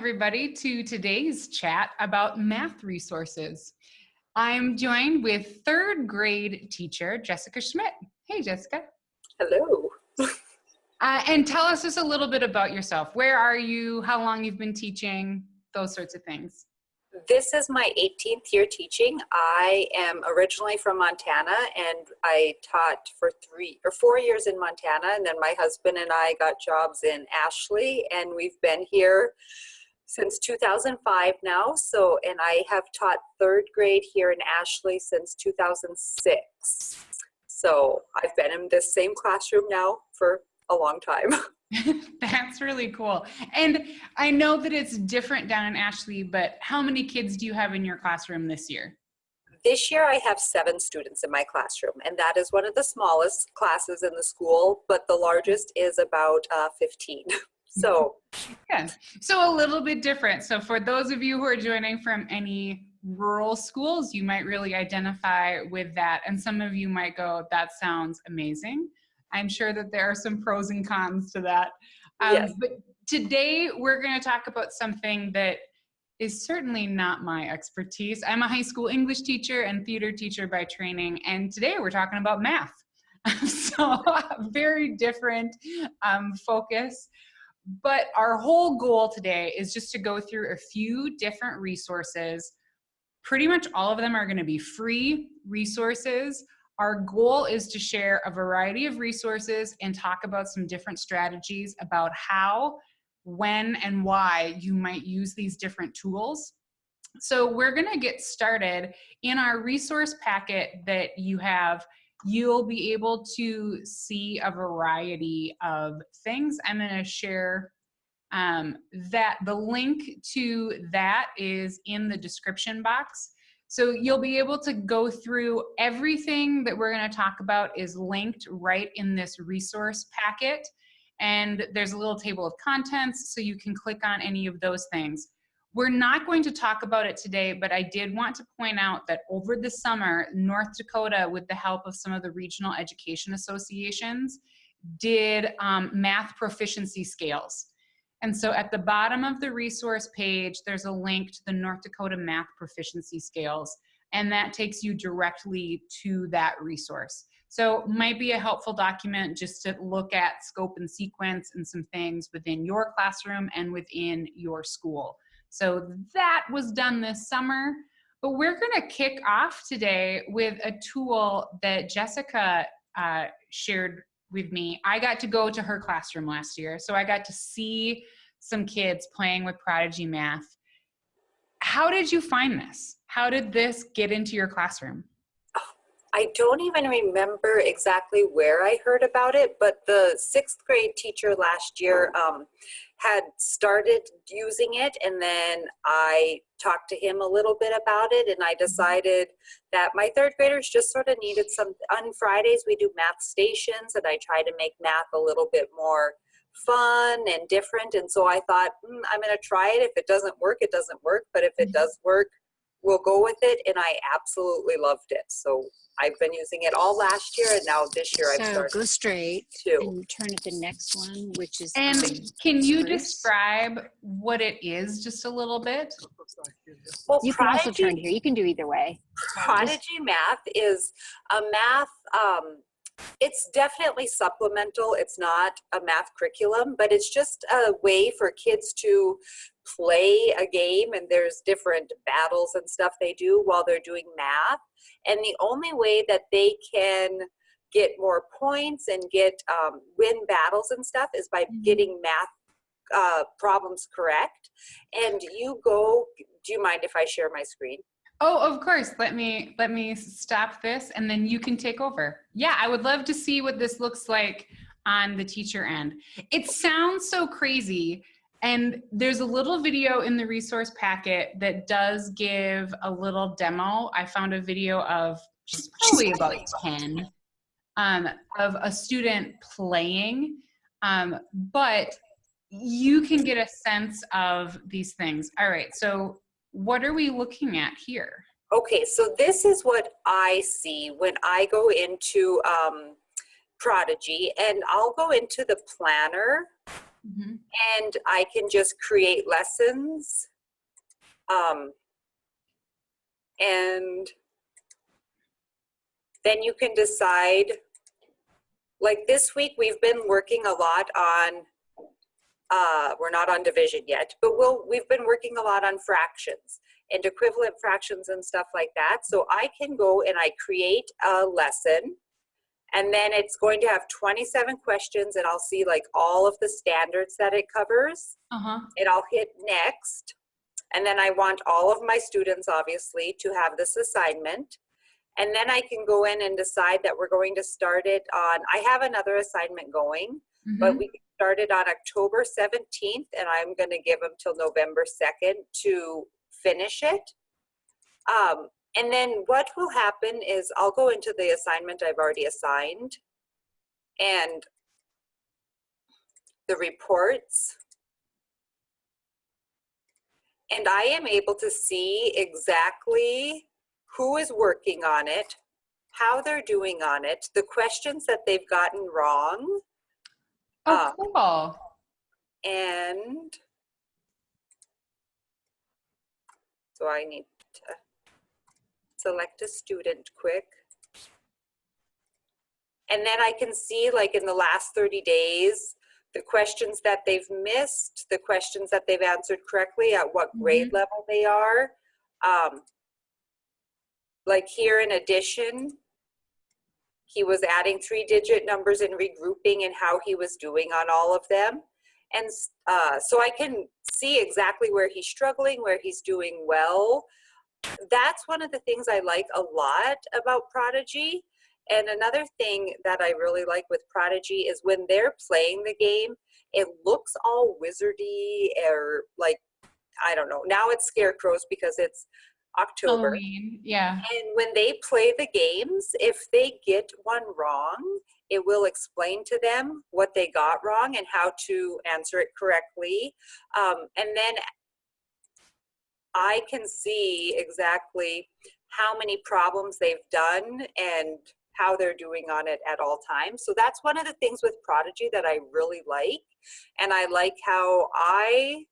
everybody to today's chat about math resources. I'm joined with third grade teacher, Jessica Schmidt. Hey, Jessica. Hello. And tell us just a little bit about yourself. Where are you? How long you've been teaching? Those sorts of things. This is my 18th year teaching. I am originally from Montana, and I taught for 3 or 4 years in Montana, and then my husband and I got jobs in Ashley, and we've been here since 2005 now. So, and I have taught third grade here in Ashley since 2006. So I've been in this same classroom now for a long time. That's really cool. And I know that it's different down in Ashley, but how many kids do you have in your classroom this year? This year I have 7 students in my classroom, and that is one of the smallest classes in the school, but the largest is about 15. So yeah, so a little bit different. So for those of you who are joining from any rural schools, you might really identify with that. And some of you might go, that sounds amazing. I'm sure that there are some pros and cons to that. Yes. But today we're going to talk about something that is certainly not my expertise. I'm a high school English teacher and theater teacher by training. And today we're talking about math. So very different focus. But our whole goal today is just to go through a few different resources. Pretty much all of them are going to be free resources. Our goal is to share a variety of resources and talk about some different strategies about how, when, and why you might use these different tools. So we're going to get started. In our resource packet that you have, you'll be able to see a variety of things. I'm going to share that the link to that is in the description box. So you'll be able to go through everything that we're going to talk about is linked right in this resource packet. And there's a little table of contents, so you can click on any of those things. We're not going to talk about it today, but I did want to point out that over the summer, North Dakota, with the help of some of the regional education associations, did math proficiency scales. And so at the bottom of the resource page, there's a link to the North Dakota Math Proficiency Scales, and that takes you directly to that resource. So might be a helpful document just to look at scope and sequence and some things within your classroom and within your school. So that was done this summer, but we're gonna kick off today with a tool that Jessica shared with me. I got to go to her classroom last year, so I got to see some kids playing with Prodigy Math. How did you find this? How did this get into your classroom? I don't even remember exactly where I heard about it, but the 6th grade teacher last year had started using it, and then I talked to him a little bit about it, and I decided that my 3rd graders just sort of needed some. On Fridays we do math stations, and I try to make math a little bit more fun and different, and so I thought, I'm going to try it. If it doesn't work, it doesn't work, but if it does work, we'll go with it, and I absolutely loved it. So I've been using it all last year, and now this year I've started. So go straight too. and turn at the next one, which is. And can you describe what it is just a little bit? Well, you can also turn here. You can do either way. Prodigy Math is a math. It's definitely supplemental. It's not a math curriculum, but it's just a way for kids to play a game, and there's different battles and stuff they do while they're doing math. And the only way that they can get more points and get win battles and stuff is by getting math problems correct. And you go, do you mind if I share my screen? Oh, of course. Let me stop this and then you can take over. Yeah, I would love to see what this looks like on the teacher end. It sounds so crazy. And there's a little video in the resource packet that does give a little demo. I found a video of just probably about 10 of a student playing, but you can get a sense of these things. All right, so what are we looking at here? Okay, so this is what I see when I go into Prodigy, and I'll go into the planner Mhm. and I can just create lessons. And then you can decide, like this week we've been working a lot on, we're not on division yet, but we've been working a lot on fractions and equivalent fractions and stuff like that. So I can go and I create a lesson, and then it's going to have 27 questions, and I'll see like all of the standards that it covers. Uh-huh. And I'll hit next. And then I want all of my students, obviously, to have this assignment. And then I can go in and decide that we're going to start it on, I have another assignment going, but Mhm. we can start it on October 17th, and I'm going to give them till November 2nd to finish it. And then what will happen is I'll go into the assignment I've already assigned and the reports. And I am able to see exactly who is working on it, how they're doing on it, the questions that they've gotten wrong. Oh, cool. And so I need to select a student quick. And then I can see, like in the last 30 days, the questions that they've missed, the questions that they've answered correctly, at what grade level they are. Like here in addition, he was adding 3-digit numbers and regrouping and how he was doing on all of them. And so I can see exactly where he's struggling, where he's doing well. That's one of the things I like a lot about Prodigy. And another thing that I really like with Prodigy is when they're playing the game, it looks all wizardy or like, I don't know. Now it's scarecrows because it's October. Halloween, yeah. And when they play the games, if they get one wrong, it will explain to them what they got wrong and how to answer it correctly. And then I can see exactly how many problems they've done and how they're doing on it at all times. So that's one of the things with Prodigy that I really like. And I like how I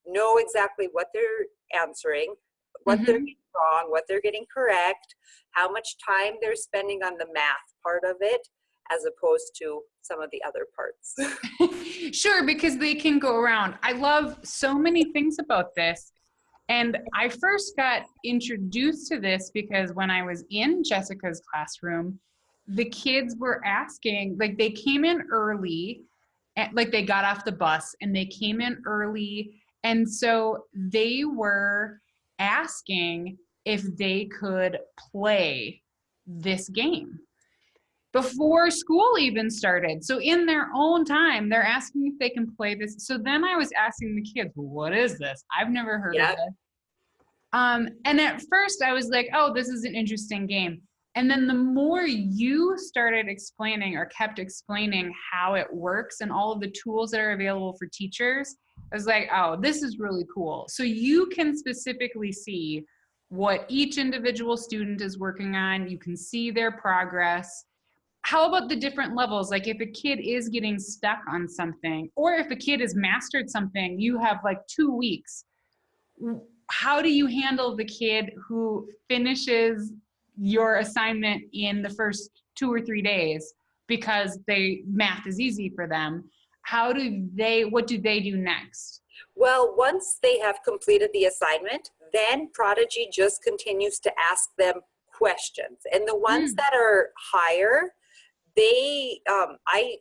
know exactly what they're answering, what they're getting wrong, what they're getting correct, how much time they're spending on the math part of it, as opposed to some of the other parts. Sure, because they can go around. I love so many things about this. And I first got introduced to this because when I was in Jessica's classroom, the kids were asking, like they came in early, like they got off the bus and they came in early. And so they were asking if they could play this game before school even started. So in their own time, they're asking if they can play this. So then I was asking the kids, well, what is this? I've never heard of this. And at first I was like, oh, this is an interesting game. And then the more you started explaining or kept explaining how it works and all of the tools that are available for teachers, I was like, oh, this is really cool. So you can specifically see what each individual student is working on. You can see their progress. How about the different levels? Like if a kid is getting stuck on something, or if a kid has mastered something, you have like 2 weeks. How do you handle the kid who finishes your assignment in the first 2 or 3 days because math is easy for them? What do they do next? Well, once they have completed the assignment, then Prodigy just continues to ask them questions. And the ones that are higher, I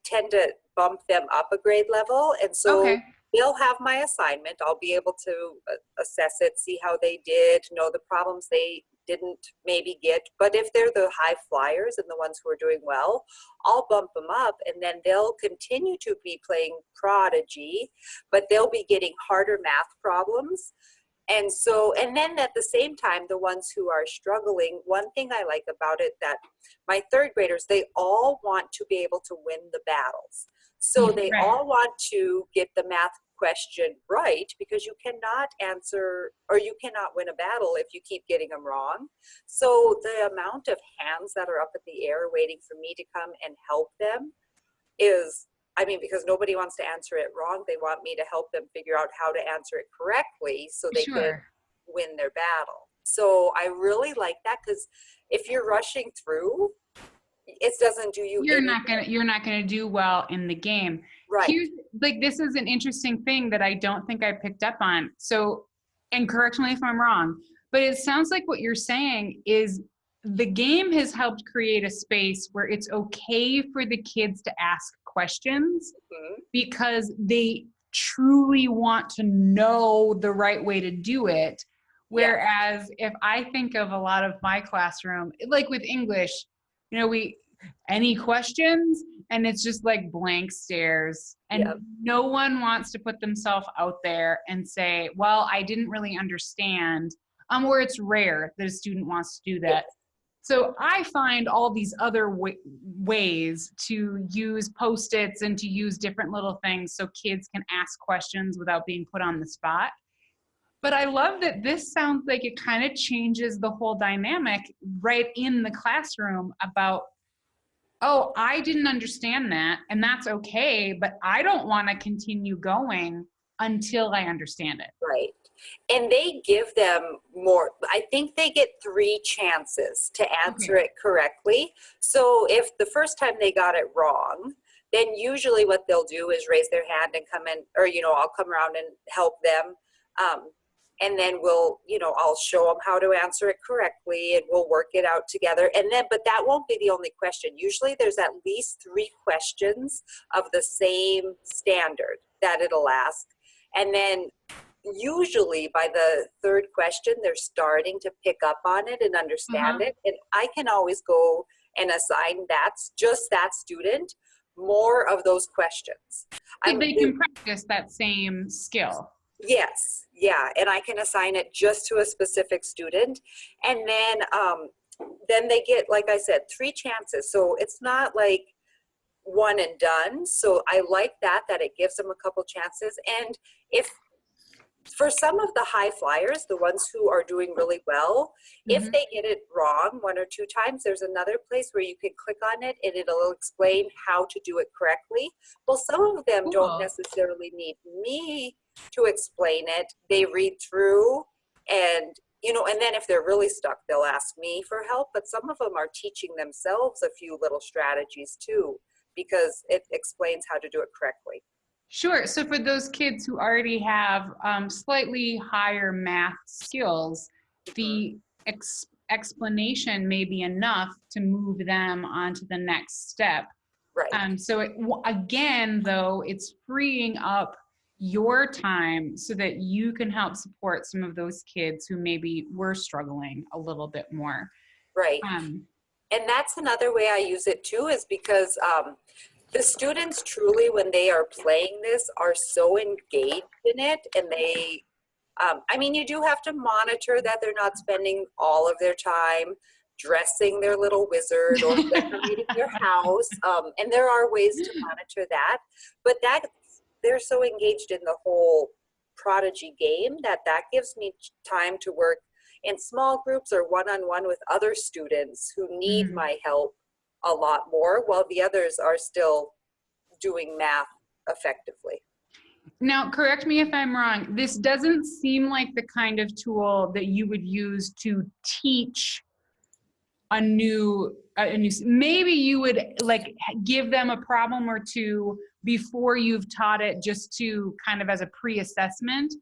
tend to bump them up a grade level. And so they'll have my assignment. I'll be able to assess it, see how they did, know the problems they didn't maybe get. But if they're the high flyers and the ones who are doing well, I'll bump them up, and then they'll continue to be playing Prodigy, but they'll be getting harder math problems. And then at the same time, the ones who are struggling, one thing I like about it, that my third graders, they all want to be able to win the battles. So they all want to get the math question right, because you cannot answer, or you cannot win a battle if you keep getting them wrong. So the amount of hands that are up in the air waiting for me to come and help them is I mean, because nobody wants to answer it wrong. They want me to help them figure out how to answer it correctly so they can Sure. win their battle. So I really like that, because if you're rushing through, it doesn't do you You're any not gonna do well in the game. right. Here's like, this is an interesting thing that I don't think I picked up on. So, and correct me if I'm wrong, but it sounds like what you're saying is the game has helped create a space where it's okay for the kids to ask questions Mhm. because they truly want to know the right way to do it. Yeah. Whereas if I think of a lot of my classroom, like with English, you know, any questions, and it's just like blank stares, and Yeah. no one wants to put themselves out there and say, well, I didn't really understand, or it's rare that a student wants to do that. So I find all these other ways to use Post-its and to use different little things so kids can ask questions without being put on the spot. But I love that this sounds like it kind of changes the whole dynamic right in the classroom about, oh, I didn't understand that, and that's okay, but I don't want to continue going until I understand it. Right. And they give them more, I think they get 3 chances to answer it correctly. So if the first time they got it wrong, then usually what they'll do is raise their hand and come in, or, you know, I'll come around and help them. And then we'll, you know, I'll show them how to answer it correctly, and we'll work it out together. And then, but that won't be the only question. Usually there's at least 3 questions of the same standard that it'll ask. And then usually by the 3rd question, they're starting to pick up on it and understand it. And I can always go and assign just that student more of those questions. So they can practice that same skill. Yes, yeah, and I can assign it just to a specific student. And then they get, like I said, 3 chances. So it's not like one and done. So I like that it gives them a couple chances. And if for some of the high flyers, the ones who are doing really well, if they get it wrong 1 or 2 times, there's another place where you can click on it and it'll explain how to do it correctly. Well, some of them don't necessarily need me to explain it. They read through, and, you know, and then if they're really stuck, they'll ask me for help. But some of them are teaching themselves a few little strategies too, because it explains how to do it correctly. Sure. So for those kids who already have slightly higher math skills, the explanation may be enough to move them onto the next step. Right. So again, though, it's freeing up your time so that you can help support some of those kids who maybe were struggling a little bit more. Right. And that's another way I use it too, is because the students truly, when they are playing this, are so engaged in it, and they, I mean, you do have to monitor that they're not spending all of their time dressing their little wizard or decorating their house, and there are ways to monitor that, but they're so engaged in the whole Prodigy game that gives me time to work in small groups or one-on-one with other students who need my help a lot more, while the others are still doing math effectively. Now, correct me if I'm wrong, this doesn't seem like the kind of tool that you would use to teach a new, maybe you would like give them a problem or 2 before you've taught it, just to kind of as a pre-assessment.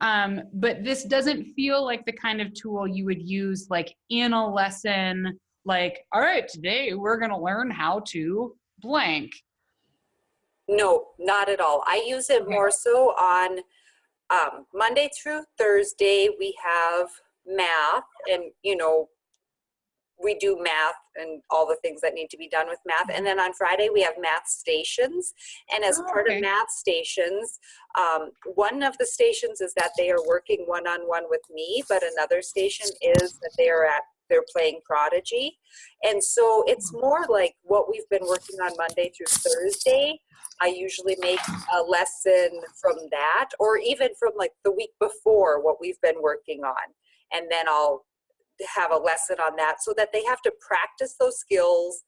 But this doesn't feel like the kind of tool you would use like in a lesson, like, all right, today we're going to learn how to blank. No, not at all. I use it more so on Monday through Thursday. We have math, and, you know, we do math and all the things that need to be done with math. And then on Friday we have math stations. And as part of math stations, one of the stations is that they are working one-on-one with me, but another station is that they're playing Prodigy. And so it's more like what we've been working on Monday through Thursday. I usually make a lesson from that, or even from like the week before what we've been working on. And then I'll have a lesson on that, so that they have to practice those skills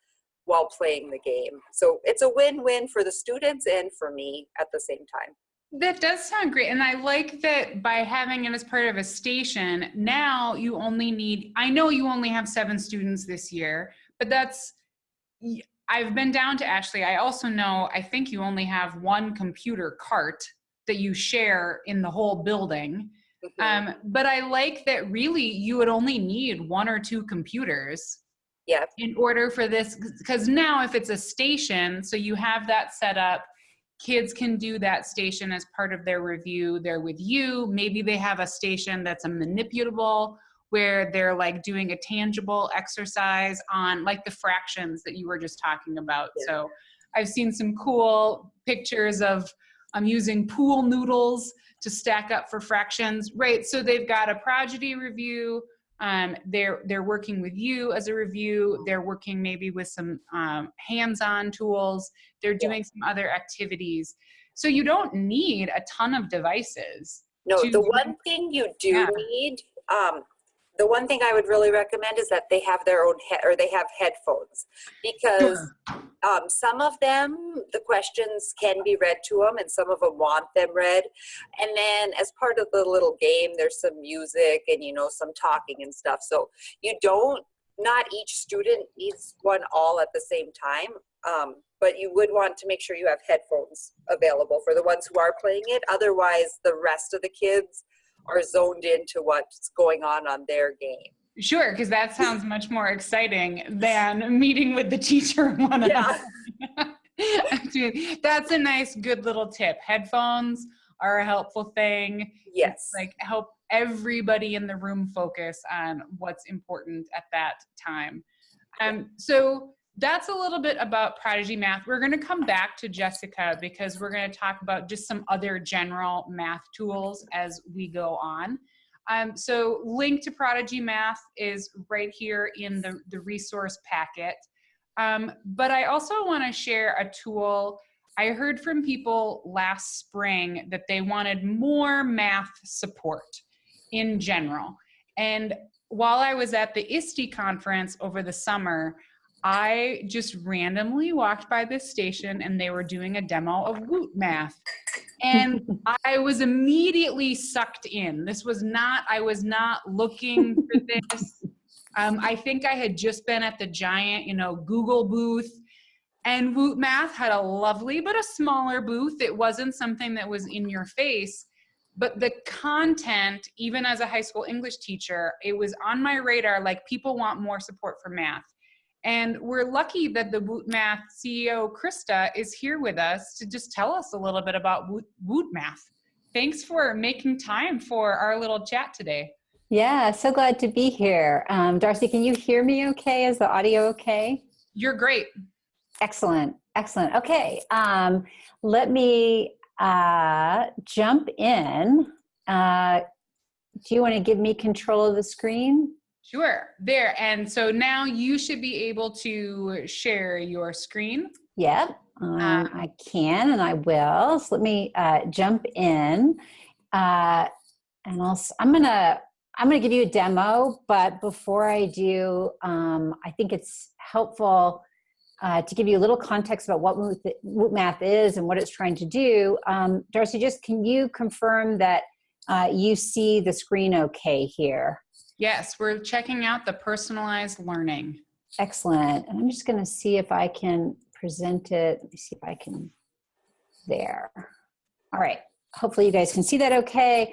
while playing the game. So it's a win-win for the students and for me at the same time. That does sound great. And I like that by having it as part of a station, now you only need, I know you only have 7 students this year, but I've been down to Ashley. I also know, I think you only have 1 computer cart that you share in the whole building. But I like that really you would only need 1 or 2 computers in order for this, because now if it's a station, so you have that set up, kids can do that station as part of their review. They're with you. Maybe they have a station that's a manipulable where they're like doing a tangible exercise on like the fractions that you were just talking about. So I've seen some cool pictures of using pool noodles to stack up for fractions, right? So they've got a Prodigy review. They're working with you as a review. They're working maybe with some hands-on tools. They're doing some other activities. So you don't need a ton of devices. No, the one thing you do need, the one thing I would really recommend is that they have their own they have headphones, because some of them, the questions can be read to them and some of them want them read. And then as part of the little game, there's some music and, you know, some talking and stuff. So not each student needs one all at the same time. But you would want to make sure you have headphones available for the ones who are playing it. Otherwise, the rest of the kids are zoned into what's going on their game. Sure, because that sounds much more exciting than meeting with the teacher one-on-one. That's a nice, good little tip. Headphones are a helpful thing. Yes. It's like help everybody in the room focus on what's important at that time. So that's a little bit about Prodigy Math. We're going to come back to Jessica because we're going to talk about just some other general math tools as we go on. So link to Prodigy Math is right here in the resource packet. But I also want to share a tool. I heard from people last spring that they wanted more math support in general. And while I was at the ISTE conference over the summer, I just randomly walked by this station and they were doing a demo of Woot Math. And I was immediately sucked in. I was not looking for this. I think I had just been at the giant, Google booth, and Woot Math had a lovely but a smaller booth. It wasn't something that was in your face, but the content, even as a high school English teacher, it was on my radar, like people want more support for math. And we're lucky that the Woot Math CEO, Krista, is here with us to just tell us a little bit about Woot Math. Thanks for making time for our little chat today. Yeah, so glad to be here. Darcy, can you hear me okay? Is the audio okay? You're great. Excellent, excellent. Okay, let me jump in. Do you want to give me control of the screen? Sure, there. And so now you should be able to share your screen. Yep, I can and I will. So let me jump in. And I'm gonna give you a demo, but before I do, I think it's helpful to give you a little context about what Woot Math is and what it's trying to do. Darcy, can you confirm that you see the screen okay here? Yes, we're checking out the personalized learning. Excellent. And I'm just going to see if I can present it. Let me see if I can. There. All right. Hopefully you guys can see that okay.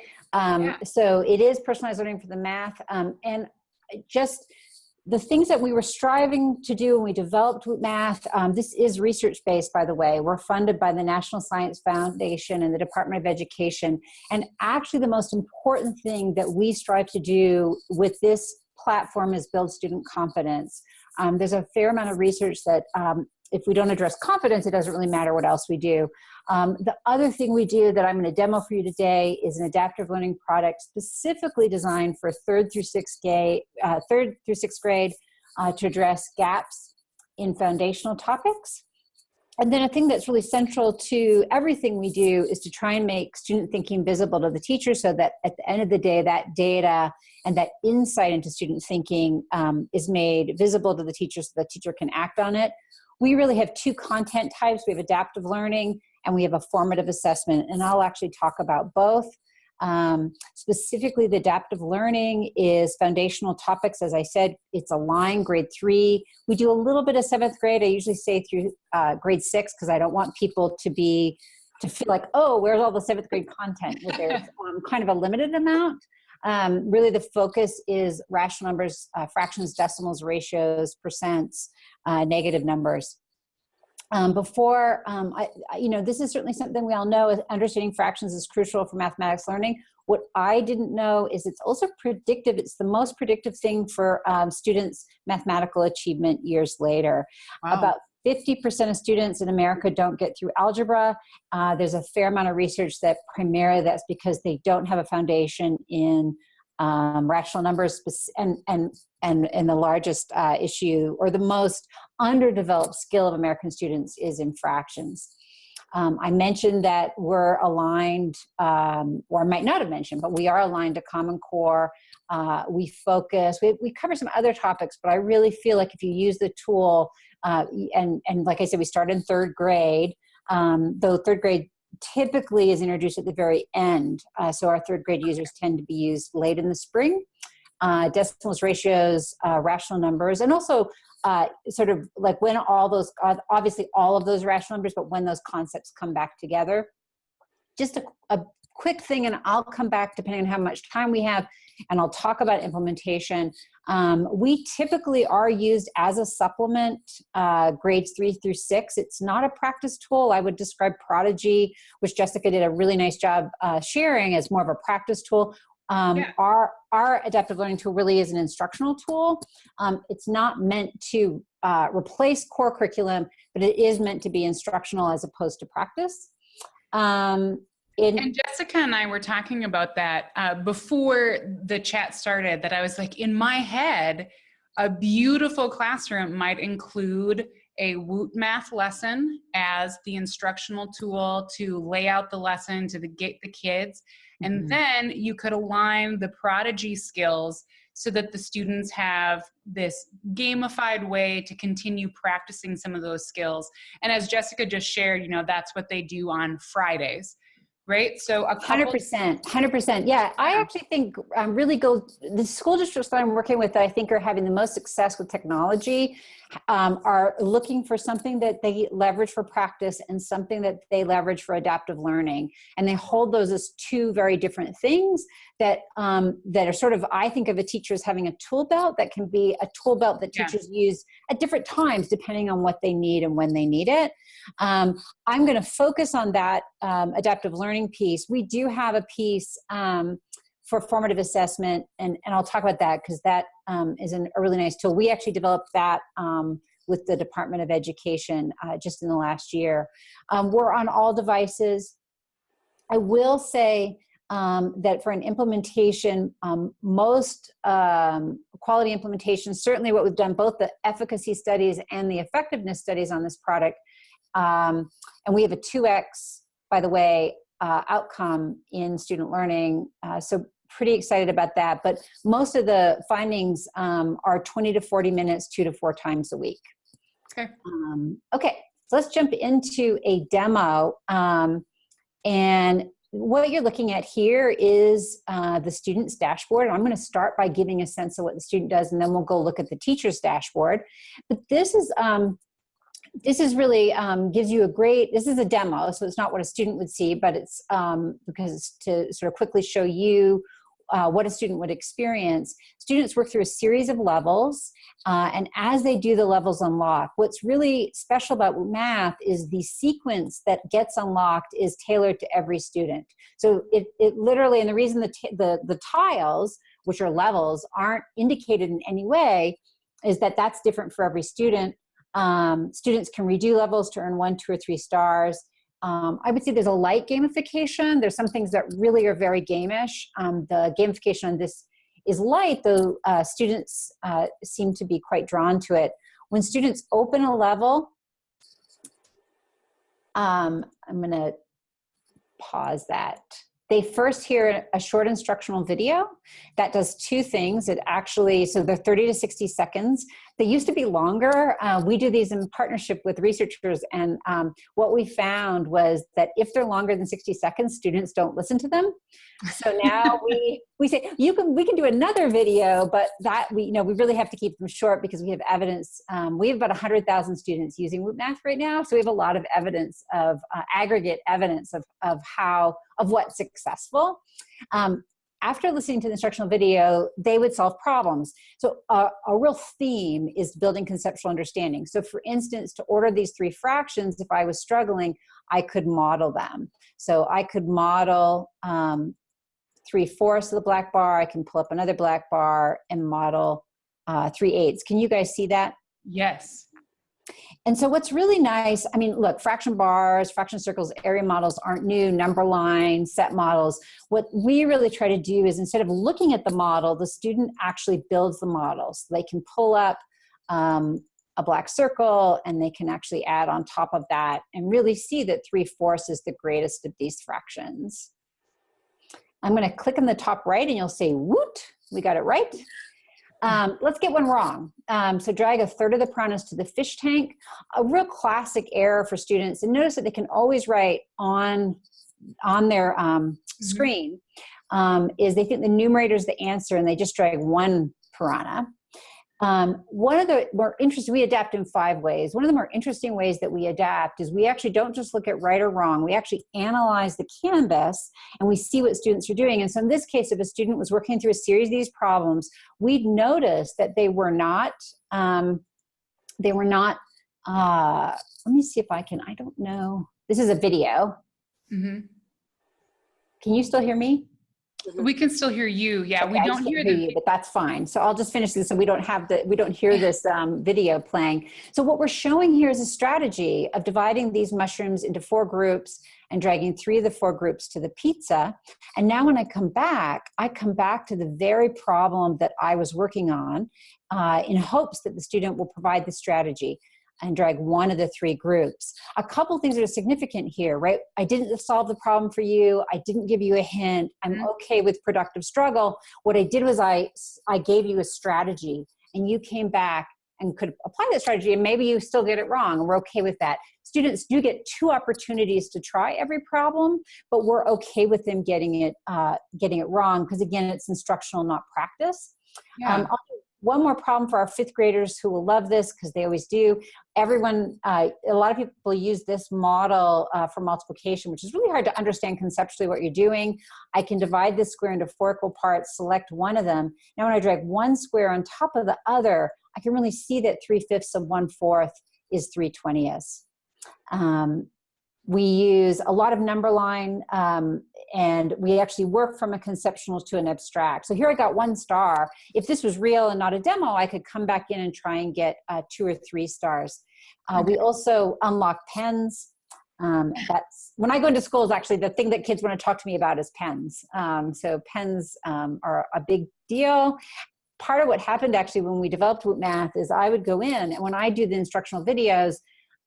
So it is personalized learning for the math. And just the things that we were striving to do when we developed Woot Math, this is research-based, by the way. We're funded by the National Science Foundation and the Department of Education. And actually the most important thing that we strive to do with this platform is build student confidence. There's a fair amount of research that if we don't address confidence, it doesn't really matter what else we do. The other thing we do that I'm going to demo for you today is an adaptive learning product specifically designed for third through sixth grade to address gaps in foundational topics. And then a thing that's really central to everything we do is to try and make student thinking visible to the teacher, so that at the end of the day, that data and that insight into student thinking is made visible to the teacher so the teacher can act on it. We really have two content types. We have adaptive learning and we have a formative assessment. And I'll actually talk about both. Specifically, the adaptive learning is foundational topics. As I said, it's aligned grade 3. We do a little bit of 7th grade. I usually say through grade 6, because I don't want people to feel like, oh, where's all the 7th grade content? But there's kind of a limited amount. Really, the focus is rational numbers, fractions, decimals, ratios, percents, negative numbers. This is certainly something we all know, is understanding fractions is crucial for mathematics learning. What I didn't know is it's also predictive. It's the most predictive thing for students' mathematical achievement years later. Wow. About 50% of students in America don't get through algebra. There's a fair amount of research that primarily that's because they don't have a foundation in rational numbers, and the largest issue, or the most underdeveloped skill of American students, is in fractions. I mentioned that we're aligned, or I might not have mentioned, but we are aligned to Common Core. We focus, we cover some other topics, but I really feel like if you use the tool, and like I said, we start in 3rd grade, though 3rd grade typically is introduced at the very end. So our 3rd grade users tend to be used late in the spring. Decimals, ratios, rational numbers, and also sort of like when all those, obviously all of those rational numbers, but when those concepts come back together. Just a quick thing, and I'll come back depending on how much time we have, and I'll talk about implementation. We typically are used as a supplement, grades 3 through 6. It's not a practice tool. I would describe Prodigy, which Jessica did a really nice job sharing, as more of a practice tool. Our adaptive learning tool really is an instructional tool. It's not meant to replace core curriculum, but it is meant to be instructional as opposed to practice. And Jessica and I were talking about that before the chat started, that I was like, in my head, a beautiful classroom might include a Woot Math lesson as the instructional tool to lay out the lesson to get the kids. And then you could align the Prodigy skills so that the students have this gamified way to continue practicing some of those skills. And as Jessica just shared, that's what they do on Fridays. Right? So 100%. Yeah, I actually think the school districts that I'm working with that I think are having the most success with technology are looking for something that they leverage for practice and something that they leverage for adaptive learning. And they hold those as two very different things that are sort of, I think of a teacher as having a tool belt that can be a tool belt that teachers use at different times depending on what they need and when they need it. I'm going to focus on that adaptive learning piece. We do have a piece for formative assessment, and I'll talk about that because that is a really nice tool. We actually developed that with the Department of Education just in the last year. We're on all devices. I will say that for an implementation, most quality implementations, certainly what we've done, both the efficacy studies and the effectiveness studies on this product, and we have a 2x, by the way, outcome in student learning. So pretty excited about that. But most of the findings are 20 to 40 minutes, 2 to 4 times a week. Okay. Okay, so let's jump into a demo. And what you're looking at here is the student's dashboard. I'm going to start by giving a sense of what the student does, and then we'll go look at the teacher's dashboard. But this is really gives you this is a demo, so it's not what a student would see, but it's because it's to sort of quickly show you what a student would experience. Students work through a series of levels, and as they do, the levels unlock. What's really special about math is the sequence that gets unlocked is tailored to every student. So it literally, and the reason the tiles, which are levels, aren't indicated in any way is that that's different for every student. Students can redo levels to earn 1, 2, or 3 stars. I would say there's a light gamification. There's some things that really are very gamish. The gamification on this is light, though students seem to be quite drawn to it. When students open a level, I'm going to pause that. They first hear a short instructional video that does two things. It actually, so they're 30 to 60 seconds. They used to be longer. We do these in partnership with researchers, and what we found was that if they're longer than 60 seconds, students don't listen to them. So now we say we can do another video, but that we really have to keep them short because we have evidence. We have about 100,000 students using Woot Math right now, so we have a lot of evidence of aggregate evidence of what's successful. After listening to the instructional video, they would solve problems. So a real theme is building conceptual understanding. So for instance, to order these three fractions, if I was struggling, I could model them. So I could model 3/4 of the black bar. I can pull up another black bar and model 3/8. Can you guys see that? Yes. And so what's really nice, I mean, look, fraction bars, fraction circles, area models aren't new, number lines, set models. What we really try to do is instead of looking at the model, the student actually builds the model. So they can pull up a black circle and they can actually add on top of that and really see that 3/4 is the greatest of these fractions. I'm going to click on the top right and you'll say, woot, we got it right. Let's get one wrong. So drag 1/3 of the piranhas to the fish tank. A real classic error for students, and notice that they can always write on their screen, is they think the numerator is the answer and they just drag one piranha. One of the more interesting, we adapt in 5 ways. One of the more interesting ways that we adapt is we actually don't just look at right or wrong. We actually analyze the canvas and we see what students are doing. And so in this case, if a student was working through a series of these problems, we'd notice that they were not, let me see if I don't know. This is a video. Mm-hmm. Can you still hear me? We can still hear you. Yeah, okay, we don't hear you, but that's fine. So I'll just finish this so we don't hear this video playing. So what we're showing here is a strategy of dividing these mushrooms into 4 groups and dragging 3 of the 4 groups to the pizza. And now when I come back to the very problem that I was working on in hopes that the student will provide the strategy and drag 1 of the 3 groups. A couple things that are significant here, right? I didn't solve the problem for you. I didn't give you a hint. I'm okay with productive struggle. What I did was I gave you a strategy and you came back and could apply that strategy and maybe you still get it wrong and we're okay with that. Students do get 2 opportunities to try every problem, but we're okay with them getting it wrong because again, it's instructional, not practice. Yeah. One more problem for our 5th graders who will love this because they always do. Everyone, a lot of people use this model for multiplication, which is really hard to understand conceptually what you're doing. I can divide this square into 4 equal parts, select one of them. Now when I drag one square on top of the other, I can really see that 3/5 of 1/4 is 3/20. We use a lot of number line and we actually work from a conceptual to an abstract. So here I got 1 star. If this was real and not a demo, I could come back in and try and get 2 or 3 stars. We also unlock pens. That's when I go into schools, actually, the thing that kids want to talk to me about is pens. So pens are a big deal. Part of what happened actually when we developed Woot Math is I would go in and when I do the instructional videos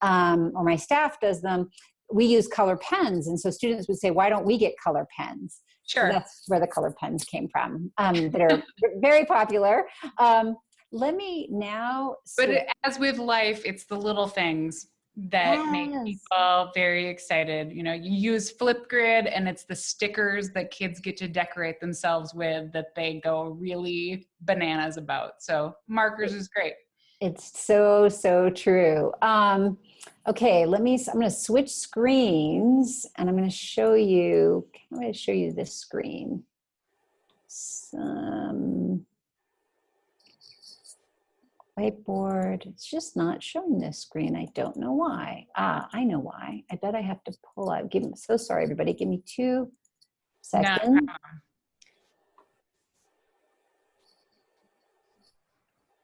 or my staff does them, we use color pens. And so students would say, why don't we get color pens? Sure. So that's where the color pens came from. That are very popular. Let me now. But as with life, it's the little things that make people very excited. You know, you use Flipgrid and it's the stickers that kids get to decorate themselves with that they go really bananas about. So markers is great. It's so, so true. Okay, I'm going to switch screens and I'm going to show you this screen. Whiteboard, it's just not showing this screen. I don't know why. I know why. I bet I have to pull out. So sorry, everybody. Give me 2 seconds. No.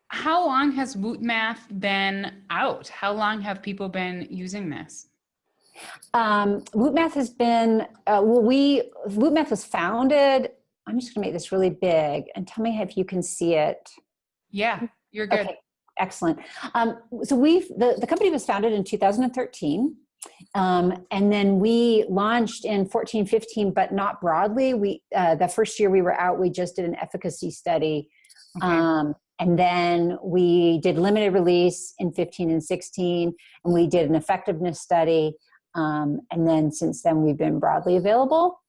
How long has Woot Math been out? How long have people been using this? Woot Math has been, Woot Math was founded, I'm just gonna make this really big and tell me if you can see it. Yeah, you're good. Okay, excellent. So the company was founded in 2013. And then we launched in 14, 15, but not broadly. The first year we were out, we just did an efficacy study. Okay. And then we did limited release in 15 and 16, and we did an effectiveness study. And then since then we've been broadly available.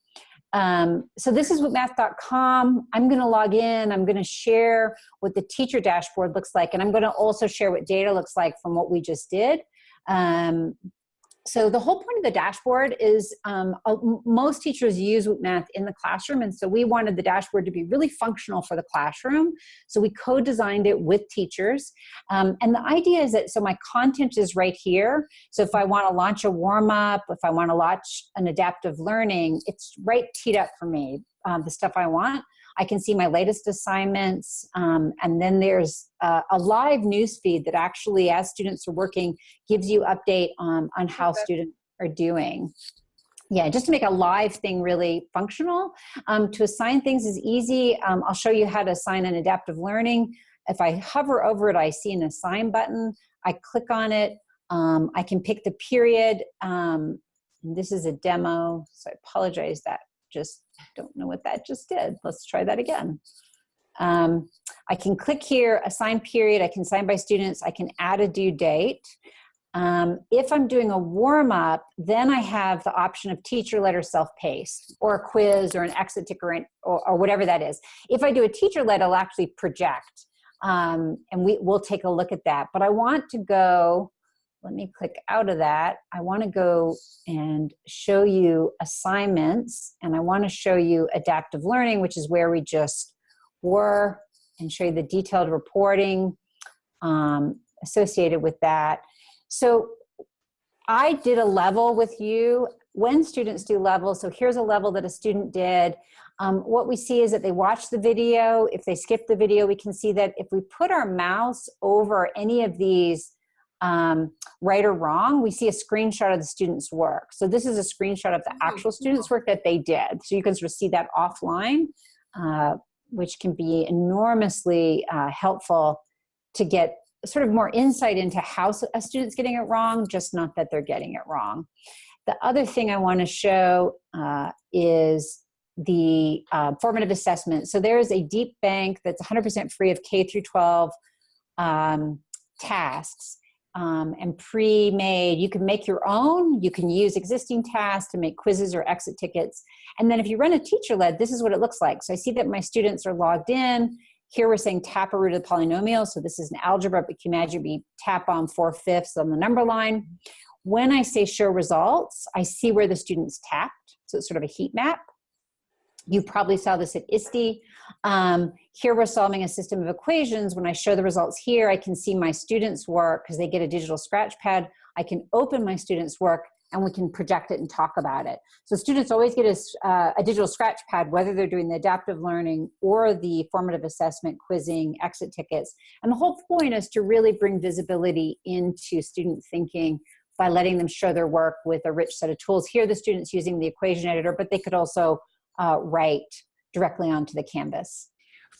So this is wootmath.com. I'm going to log in. I'm going to share what the teacher dashboard looks like. And I'm going to also share what data looks like from what we just did. So the whole point of the dashboard is most teachers use WootMath in the classroom, and so we wanted the dashboard to be really functional for the classroom. So we co-designed it with teachers. And the idea is that, so my content is right here. So if I want to launch a warm-up, if I want to launch an adaptive learning, it's right teed up for me, the stuff I want. I can see my latest assignments, and then there's a live news feed that actually, as students are working, gives you update on how students are doing. Yeah, just to make a live thing really functional. To assign things is easy. I'll show you how to assign an adaptive learning. If I hover over it, I see an assign button. I click on it. I can pick the period. This is a demo, so I apologize that just don't know what that just did. Let's try that again. I can click here, assign period. I can assign by students. I can add a due date. If I'm doing a warm-up, then I have the option of teacher-led or self-paced, or a quiz, or an exit ticker, or whatever that is. If I do a teacher-led, I'll actually project, and we'll take a look at that. But I want to go, let me click out of that. I want to go and show you assignments, and I want to show you adaptive learning, which is where we just were, and show you the detailed reporting associated with that. So I did a level with you when students do levels. So here's a level that a student did. What we see is that they watch the video. If they skip the video, we can see that if we put our mouse over any of these right or wrong, we see a screenshot of the student's work. So this is a screenshot of the actual student's work that they did. So you can sort of see that offline, which can be enormously helpful to get sort of more insight into how a student's getting it wrong, just not that they're getting it wrong. The other thing I want to show is the formative assessment. So there is a deep bank that's 100% free of K through 12 tasks. And pre-made. You can make your own. You can use existing tasks to make quizzes or exit tickets. And then if you run a teacher-led, this is what it looks like. So I see that my students are logged in. Here we're saying tap a root of the polynomial. So this is an algebra, but can you imagine me tap on 4/5 on the number line. When I say show results, I see where the students tapped. So it's sort of a heat map. You probably saw this at ISTE. Here we're solving a system of equations. When I show the results here, I can see my students' work because they get a digital scratch pad. I can open my students' work and we can project it and talk about it. So students always get a digital scratch pad, whether they're doing the adaptive learning or the formative assessment, quizzing, exit tickets. And the whole point is to really bring visibility into student thinking by letting them show their work with a rich set of tools. Here the students using the equation editor, but they could also write directly onto the canvas.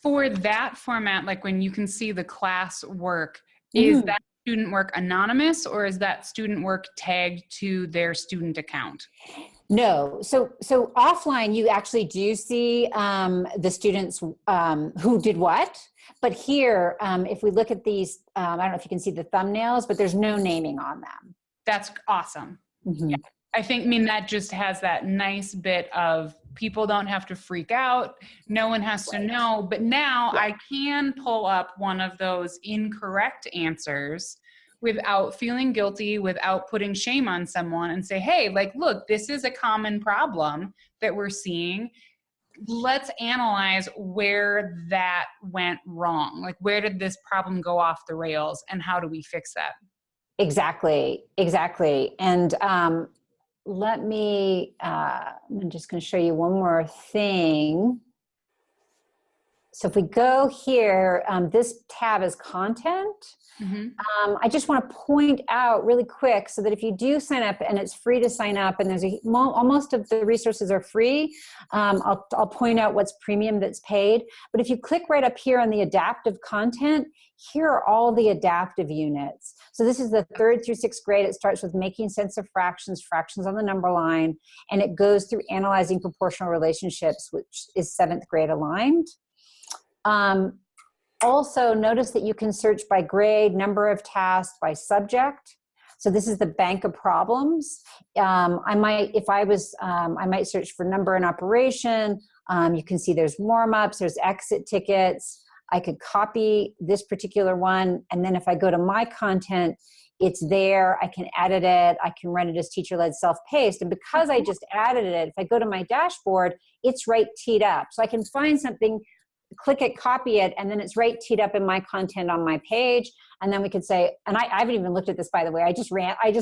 For that format, like when you can see the class work, is that student work anonymous, or is that student work tagged to their student account? No. So offline, you actually do see the students who did what. But here, if we look at these, I don't know if you can see the thumbnails, but there's no naming on them. That's awesome. Yeah. I mean, that just has that nice bit of people don't have to freak out. No one has to know. But now I can pull up one of those incorrect answers without feeling guilty, without putting shame on someone, and say, hey, like, look, this is a common problem that we're seeing. Let's analyze where that went wrong. Like, where did this problem go off the rails and how do we fix that? Exactly. And I'm just going to show you one more thing. So if we go here, this tab is content. I just want to point out really quick so that if you do sign up, and it's free to sign up, and there's almost of the resources are free, I'll point out what's premium that's paid. But if you click right up here on the adaptive content, here are all the adaptive units. So this is the 3rd through 6th grade. It starts with making sense of fractions, fractions on the number line, and it goes through analyzing proportional relationships, which is 7th grade aligned. Also, notice that you can search by grade, number of tasks, by subject. So this is the bank of problems. I might search for number and operation. You can see there's warm-ups, there's exit tickets. I could copy this particular one, and then if I go to my content, it's there. I can edit it. I can run it as teacher-led self-paced. And because I just added it, if I go to my dashboard, it's right teed up. So I can find something, click it, copy it, and then it's right teed up in my content on my page. And then we could say, and I haven't even looked at this, by the way, I just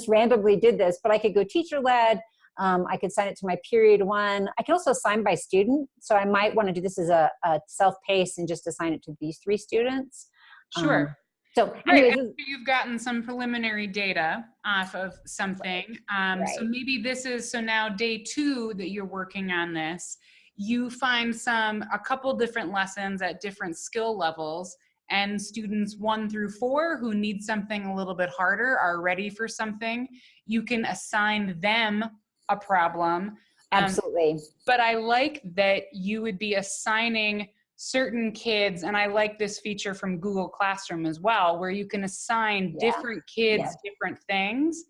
randomly did this, but I could go teacher-led. I could assign it to my period 1. I can also assign by student. So I might want to do this as a self-paced and just assign it to these 3 students. Sure. So anyways, right. You've gotten some preliminary data off of something. Right. So maybe this is, so now day 2 that you're working on this, you find a couple different lessons at different skill levels, and students 1 through 4 who need something a little bit harder are ready for something. You can assign them a problem. Absolutely. But I like that you would be assigning certain kids, and I like this feature from Google Classroom as well, where you can assign different kids different things.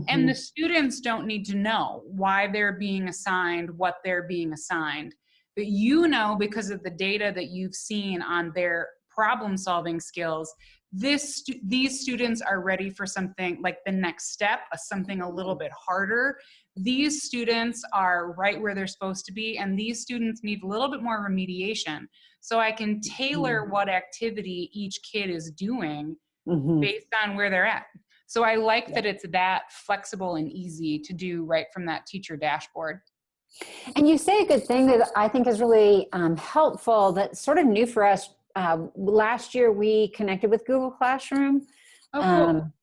And the students don't need to know why they're being assigned what they're being assigned. But you know, because of the data that you've seen on their problem solving skills, these students are ready for something like the next step, something a little bit harder. These students are right where they're supposed to be, and these students need a little bit more remediation. So I can tailor what activity each kid is doing based on where they're at. So I like that it's that flexible and easy to do right from that teacher dashboard. And you say a good thing that I think is really helpful, that's sort of new for us. Last year we connected with Google Classroom. Oh, cool.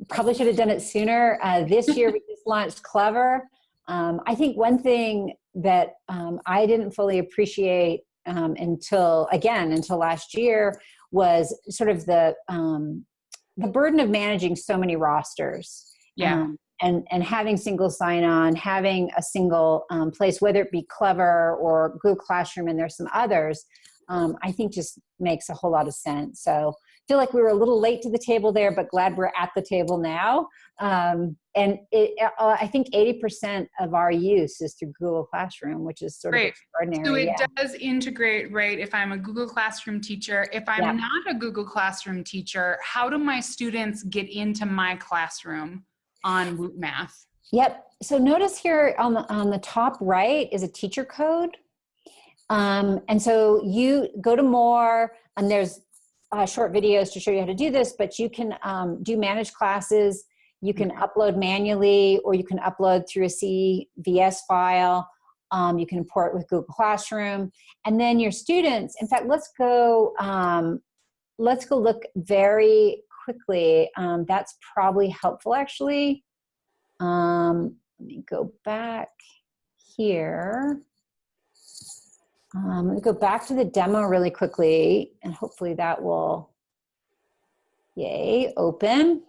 Probably should have done it sooner. This year we just launched Clever. I think one thing that I didn't fully appreciate until last year was sort of the burden of managing so many rosters. And having single sign-on, having a single place, whether it be Clever or Google Classroom, and there's some others, I think just makes a whole lot of sense. So I feel like we were a little late to the table there, but glad we're at the table now. And I think 80% of our use is through Google Classroom, which is sort of extraordinary. So it does integrate, right? If I'm a Google Classroom teacher, if I'm not a Google Classroom teacher, how do my students get into my classroom on Woot Math? Yep. So notice here on the top right is a teacher code. And so you go to more, and there's short videos to show you how to do this, but you can do manage classes. You can upload manually, or you can upload through a CVS file. You can import with Google Classroom. And then your students, in fact, let's go look very quickly. That's probably helpful, actually. Let me go back here. Let me go back to the demo really quickly, and hopefully that will, open.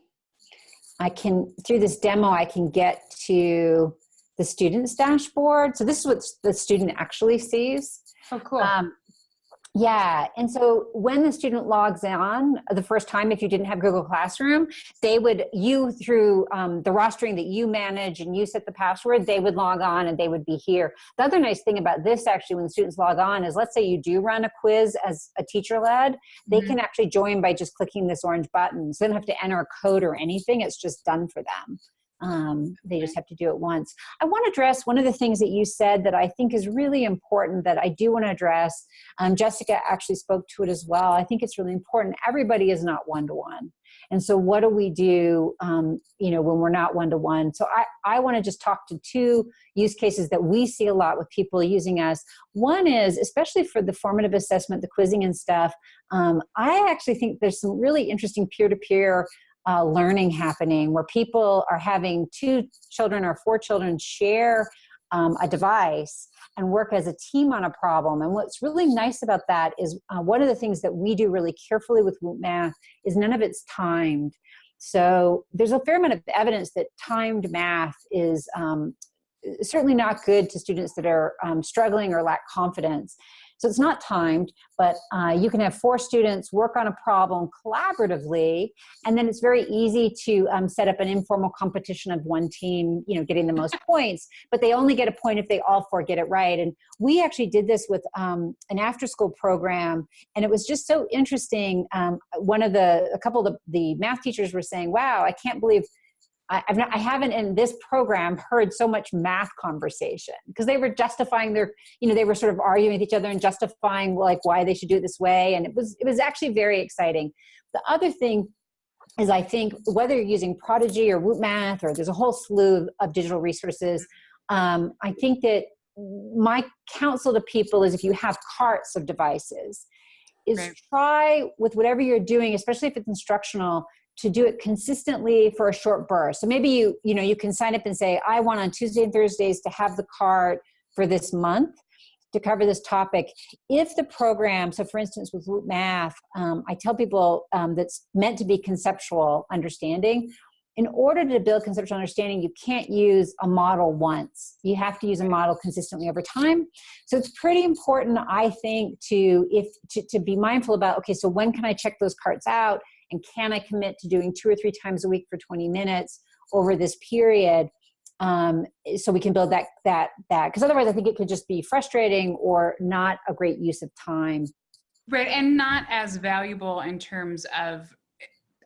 Through this demo, I can get to the student's dashboard. So this is what the student actually sees. Oh, cool. And so when the student logs on the first time, if you didn't have Google Classroom, through the rostering that you manage and you set the password, they would log on and they would be here. The other nice thing about this, actually, when the students log on is, let's say you do run a quiz as a teacher-led, they can actually join by just clicking this orange button. So they don't have to enter a code or anything. It's just done for them. They just have to do it once. I want to address one of the things that you said that I think is really important, that I do want to address. Jessica actually spoke to it as well. I think it's really important. Everybody is not one-to-one. And so what do we do, when we're not one-to-one? So I want to just talk to two use cases that we see a lot with people using us. One is, especially for the formative assessment, the quizzing and stuff, I actually think there's some really interesting peer-to-peer learning happening where people are having 2 children or 4 children share a device and work as a team on a problem. And what's really nice about that is one of the things that we do really carefully with Math is none of it's timed. So there's a fair amount of evidence that timed math is certainly not good to students that are struggling or lack confidence. So it's not timed, but you can have 4 students work on a problem collaboratively, and then it's very easy to set up an informal competition of one team, getting the most points, but they only get a point if they all 4 get it right. And we actually did this with an after-school program, and it was just so interesting. A couple of the math teachers were saying, wow, I can't believe I haven't in this program heard so much math conversation, because they were justifying they were sort of arguing with each other and justifying why they should do it this way. And it was actually very exciting. The other thing is, I think whether you're using Prodigy or Woot Math, or there's a whole slew of digital resources, I think that my counsel to people is, if you have carts of devices, is try with whatever you're doing, especially if it's instructional, to do it consistently for a short burst. So maybe you can sign up and say, I want on Tuesday and Thursdays to have the cart for this month to cover this topic. If the program, so for instance with Woot Math, I tell people that's meant to be conceptual understanding. In order to build conceptual understanding, you can't use a model once. You have to use a model consistently over time. So it's pretty important, I think, to be mindful about, okay, so when can I check those carts out? And can I commit to doing 2 or 3 times a week for 20 minutes over this period? So we can build that, because otherwise I think it could just be frustrating or not a great use of time. Right, and not as valuable in terms of,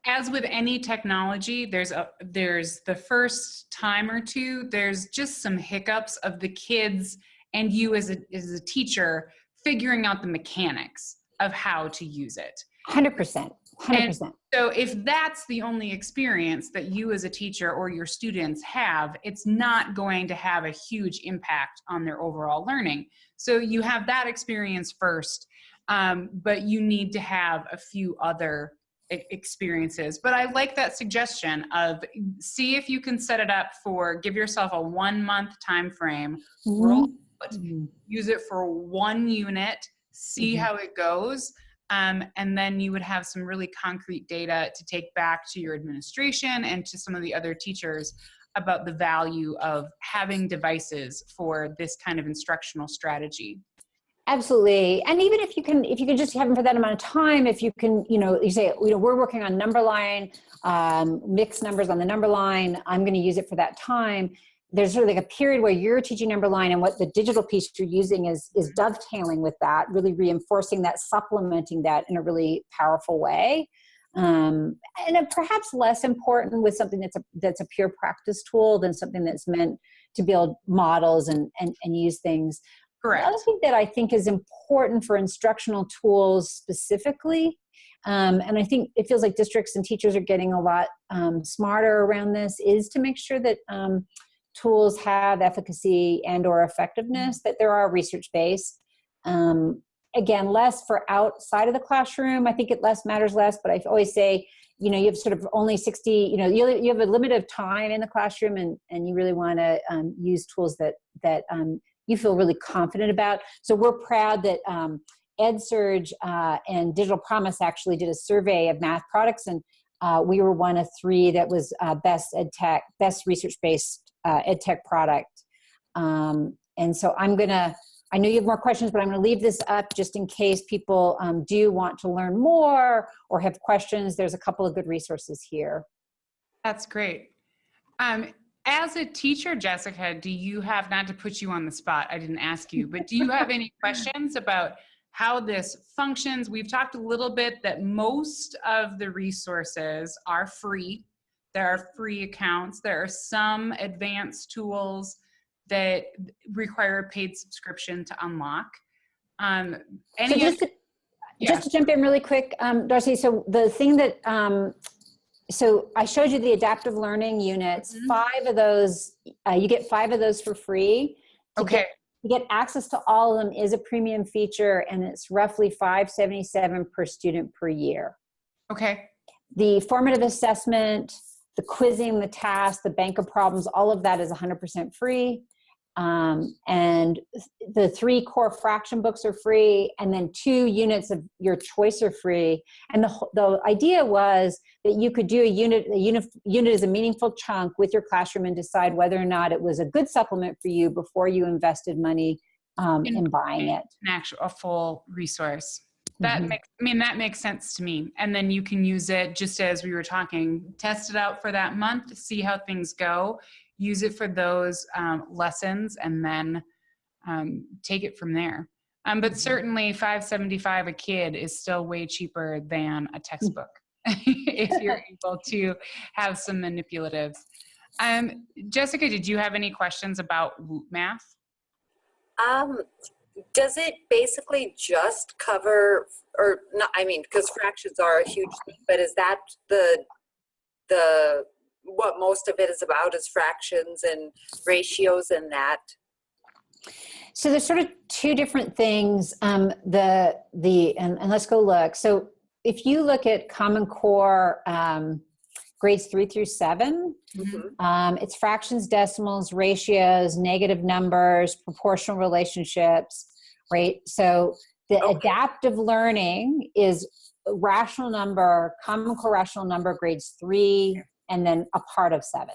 as with any technology, there's the first time or two, there's just some hiccups of the kids and you as a teacher figuring out the mechanics of how to use it. 100%. 100%. And so if that's the only experience that you as a teacher or your students have, it's not going to have a huge impact on their overall learning. So you have that experience first, but you need to have a few other experiences. But I like that suggestion of, see if you can set it up give yourself a 1-month time frame, roll it, use it for 1 unit, see how it goes. And then you would have some really concrete data to take back to your administration and to some of the other teachers about the value of having devices for this kind of instructional strategy. Absolutely. And even if you can just have them for that amount of time, if you can, you say, we're working on number line, mixed numbers on the number line, I'm going to use it for that time. There's sort of like a period where you're teaching number line, and what the digital piece you're using is dovetailing with that, really reinforcing that, supplementing that in a really powerful way. And perhaps less important with something that's a pure practice tool than something that's meant to build models and use things. Correct. The other thing that I think is important for instructional tools specifically, and I think it feels like districts and teachers are getting a lot smarter around this, is to make sure that tools have efficacy and or effectiveness, that there are research-based. Again, less for outside of the classroom. I think it matters less, but I always say, you have sort of only 60, you have a limit of time in the classroom, and you really want to use tools that you feel really confident about. So we're proud that EdSurge and Digital Promise actually did a survey of math products, and we were one of 3 that was best research-based EdTech product. And so I know you have more questions, but I'm going to leave this up just in case people do want to learn more or have questions. There's a couple of good resources here. That's great. As a teacher, Jessica, do you have, not to put you on the spot, I didn't ask you, but do you have any questions about how this functions? We've talked a little bit that most of the resources are free. There are free accounts. There are some advanced tools that require a paid subscription to unlock. Just to jump in really quick, Darcy, so the thing that so I showed you the adaptive learning units. Mhm. 5 of those, you get 5 of those for free. Okay. To get access to all of them is a premium feature, and it's roughly $577 per student per year. Okay. The formative assessment, the quizzing, the task, the bank of problems, all of that is 100% free. And the 3 core fraction books are free, and then 2 units of your choice are free. And the idea was that you could do a unit is a meaningful chunk with your classroom and decide whether or not it was a good supplement for you before you invested money in buying it. A full resource. That makes sense to me. And then you can use it, just as we were talking, test it out for that month, see how things go, use it for those lessons, and then take it from there. But certainly $575 a kid is still way cheaper than a textbook if you're able to have some manipulatives. Jessica, did you have any questions about math? Does it basically just cover, or not, I mean, because fractions are a huge thing, but is that the what most of it is about, is fractions and ratios and that? So there's sort of 2 different things. And let's go look. So if you look at Common Core grades 3 through 7, it's fractions, decimals, ratios, negative numbers, proportional relationships, right? So the adaptive learning is rational number, Common Core rational number, grades 3, and then a part of 7.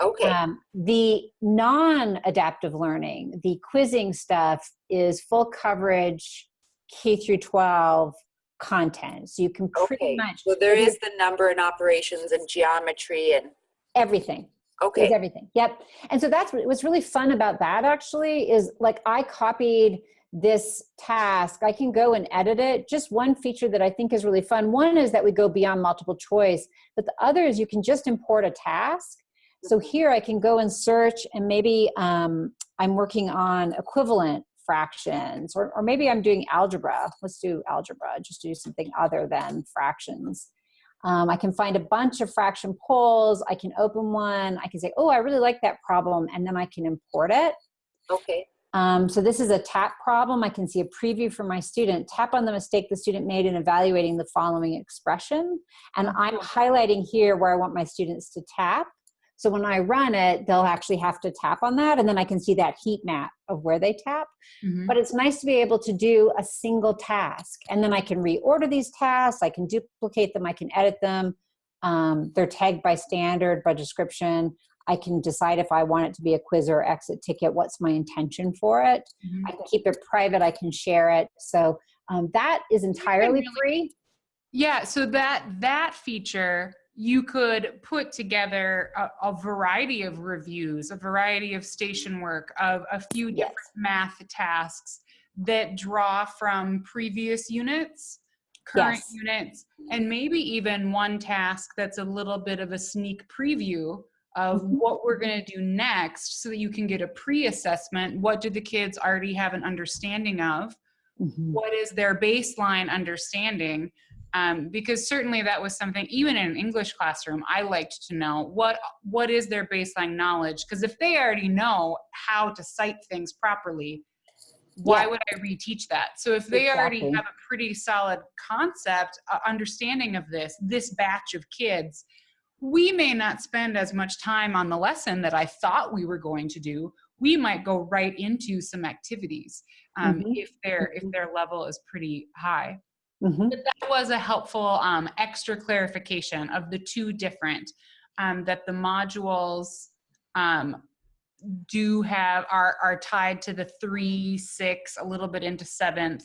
Okay. The non-adaptive learning, the quizzing stuff, is full coverage K through 12 content. So you can pretty much. So there is the number and operations and geometry and everything. Okay. There's everything. Yep. And so that's what's really fun about that, actually, is like I copied this task. I can go and edit it. Just one feature that I think is really fun. One is that we go beyond multiple choice, but the other is you can just import a task. So here I can go and search, and maybe I'm working on equivalent fractions, or maybe I'm doing algebra. Let's do algebra, just do something other than fractions. I can find a bunch of fraction polls. I can open one. I can say, oh, I really like that problem, and then I can import it. Okay. So this is a tap problem. I can see a preview for my student. Tap on the mistake the student made in evaluating the following expression. And I'm highlighting here where I want my students to tap. So when I run it, they'll actually have to tap on that, and then I can see that heat map of where they tap. But it's nice to be able to do a single task, and then I can reorder these tasks, I can duplicate them, I can edit them. They're tagged by standard, by description. I can decide if I want it to be a quiz or exit ticket, what's my intention for it. I can keep it private, I can share it. So that is entirely free. Yeah, so that feature, you could put together a variety of reviews, a variety of station work, of a few different math tasks that draw from previous units, current units, and maybe even one task that's a little bit of a sneak preview of what we're going to do next, so that you can get a pre-assessment. What do the kids already have an understanding of? What is their baseline understanding? Because certainly that was something, even in an English classroom, I liked to know what is their baseline knowledge. Because if they already know how to cite things properly, why would I reteach that? So if they already have a pretty solid concept, understanding of this batch of kids, we may not spend as much time on the lesson that I thought we were going to do. We might go right into some activities if their level is pretty high. But that was a helpful extra clarification of the 2 different that the modules do have are tied to the 3, 6, a little bit into 7th,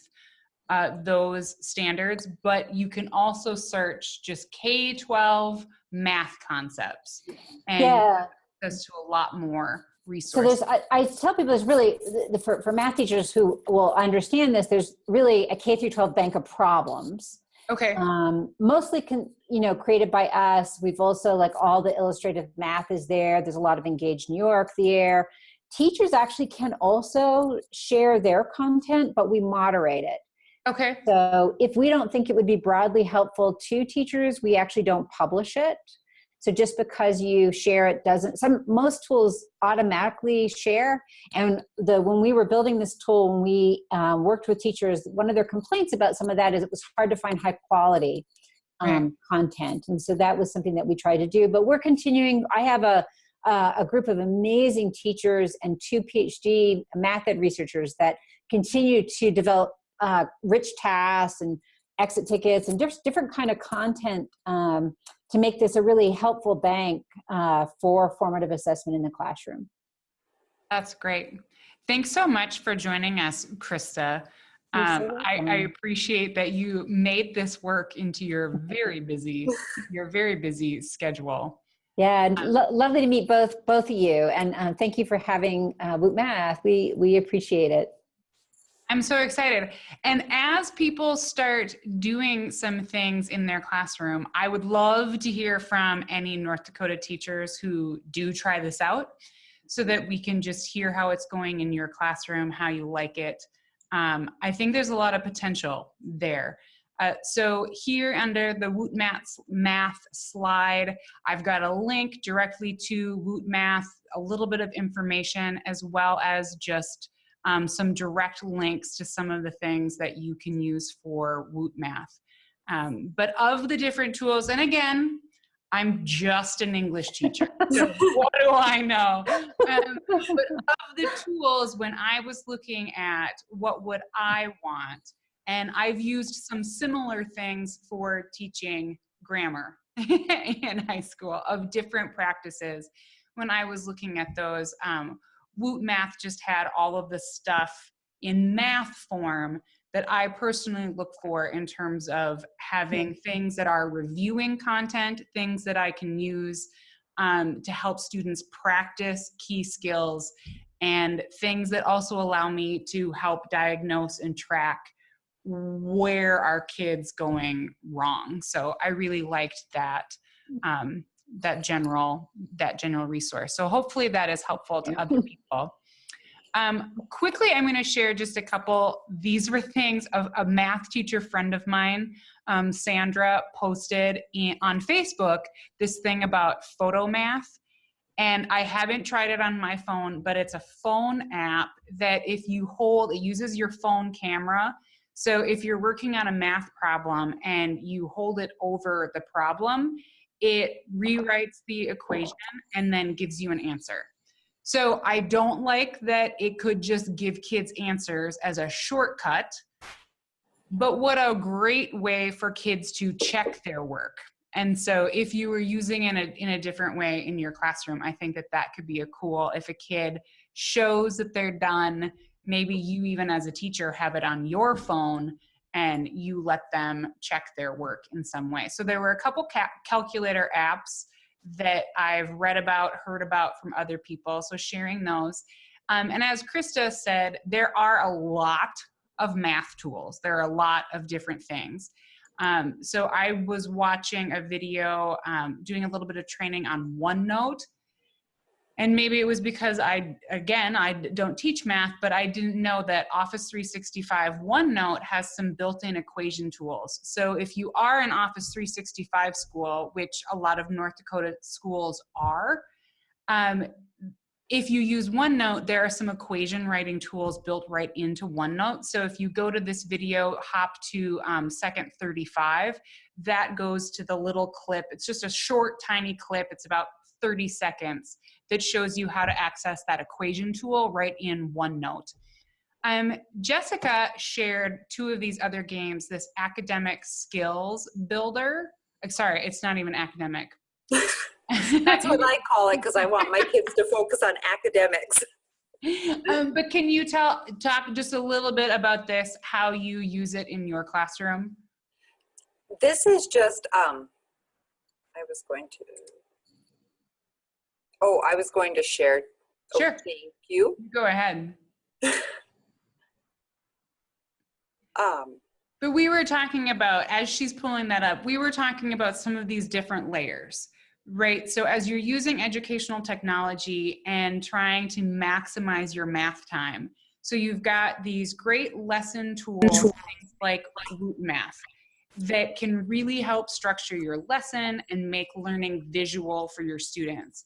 those standards. But you can also search just K-12 math concepts and access to a lot more resources. So I tell people there's really, for math teachers who will understand this, there's really a K through 12 bank of problems. Okay. Mostly, created by us. We've also, like, all the illustrative math is there. There's a lot of Engage New York there. Teachers actually can also share their content, but we moderate it. Okay. So if we don't think it would be broadly helpful to teachers, we actually don't publish it. So just because you share it doesn't, most tools automatically share. And when we were building this tool, when we worked with teachers, one of their complaints about some of that is it was hard to find high quality content. And so that was something that we tried to do, but we're continuing. I have a group of amazing teachers and 2 PhD math ed researchers that continue to develop rich tasks and exit tickets and different kind of content to make this a really helpful bank for formative assessment in the classroom. That's great. Thanks so much for joining us, Krista. I appreciate that you made this work into your very busy schedule. Yeah, lovely to meet both of you, and thank you for having Woot Math. We appreciate it. I'm so excited. And as people start doing some things in their classroom, I would love to hear from any North Dakota teachers who do try this out so that we can just hear how it's going in your classroom, how you like it. I think there's a lot of potential there. So here under the Woot Math slide, I've got a link directly to Woot Math, a little bit of information, as well as just some direct links to some of the things that you can use for Woot Math. But of the different tools, and again, I'm just an English teacher, so what do I know? But of the tools, when I was looking at what would I want, and I've used some similar things for teaching grammar in high school of different practices. When I was looking at those, Woot Math just had all of the stuff in math form that I personally look for in terms of having things that are reviewing content, things that I can use to help students practice key skills, and things that also allow me to help diagnose and track where are kids going wrong. So I really liked that. That general resource. So hopefully that is helpful to other people. Quickly, I'm going to share just a couple. These were things a math teacher friend of mine, Sandra, posted on Facebook, this thing about photo math. And I haven't tried it on my phone, but it's a phone app that if you hold, it uses your phone camera. So if you're working on a math problem and you hold it over the problem, it rewrites the equation and then gives you an answer. So I don't like that it could just give kids answers as a shortcut, but what a great way for kids to check their work. And so if you were using it in a different way in your classroom, I think that could be a cool, if a kid shows that they're done, maybe you even as a teacher have it on your phone and you let them check their work in some way. So there were a couple calculator apps that I've read about, heard about from other people, so sharing those. And as Krista said, there are a lot of math tools. There are a lot of different things. So I was watching a video, doing a little bit of training on OneNote. And maybe it was because I don't teach math, but I didn't know that Office 365 OneNote has some built-in equation tools. So if you are an Office 365 school, which a lot of North Dakota schools are, if you use OneNote, there are some equation writing tools built right into OneNote. So if you go to this video, hop to second 35, that goes to the little clip. It's just a short, tiny clip. It's about 30 seconds that shows you how to access that equation tool right in OneNote. Jessica shared 2 of these other games, this academic skills builder. Sorry, it's not even academic. That's what I call it because I want my kids to focus on academics. But can you talk just a little bit about this, how you use it in your classroom? This is just, I was going to share. Sure. Oh, thank you. Go ahead. But we were talking about, as she's pulling that up, we were talking about some of these different layers, right? So as you're using educational technology and trying to maximize your math time, so you've got these great lesson tools, things like Woot Math. that can really help structure your lesson and make learning visual for your students.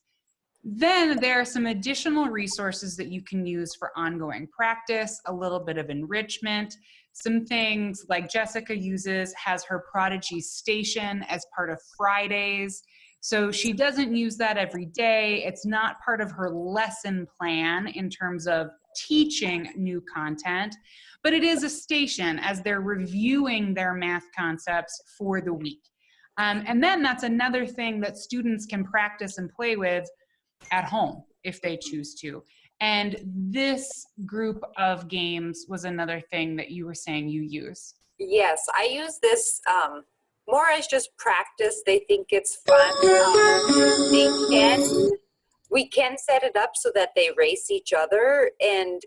Then there are some additional resources that you can use for ongoing practice, a little bit of enrichment, some things like Jessica has her Prodigy Station as part of Fridays. So she doesn't use that every day. It's not part of her lesson plan in terms of teaching new content, but it is a station as they're reviewing their math concepts for the week. And then that's another thing that students can practice and play with at home if they choose to. And this group of games was another thing that you were saying you use. Yes, I use this more as just practice. They think it's fun. We can set it up so that they race each other, and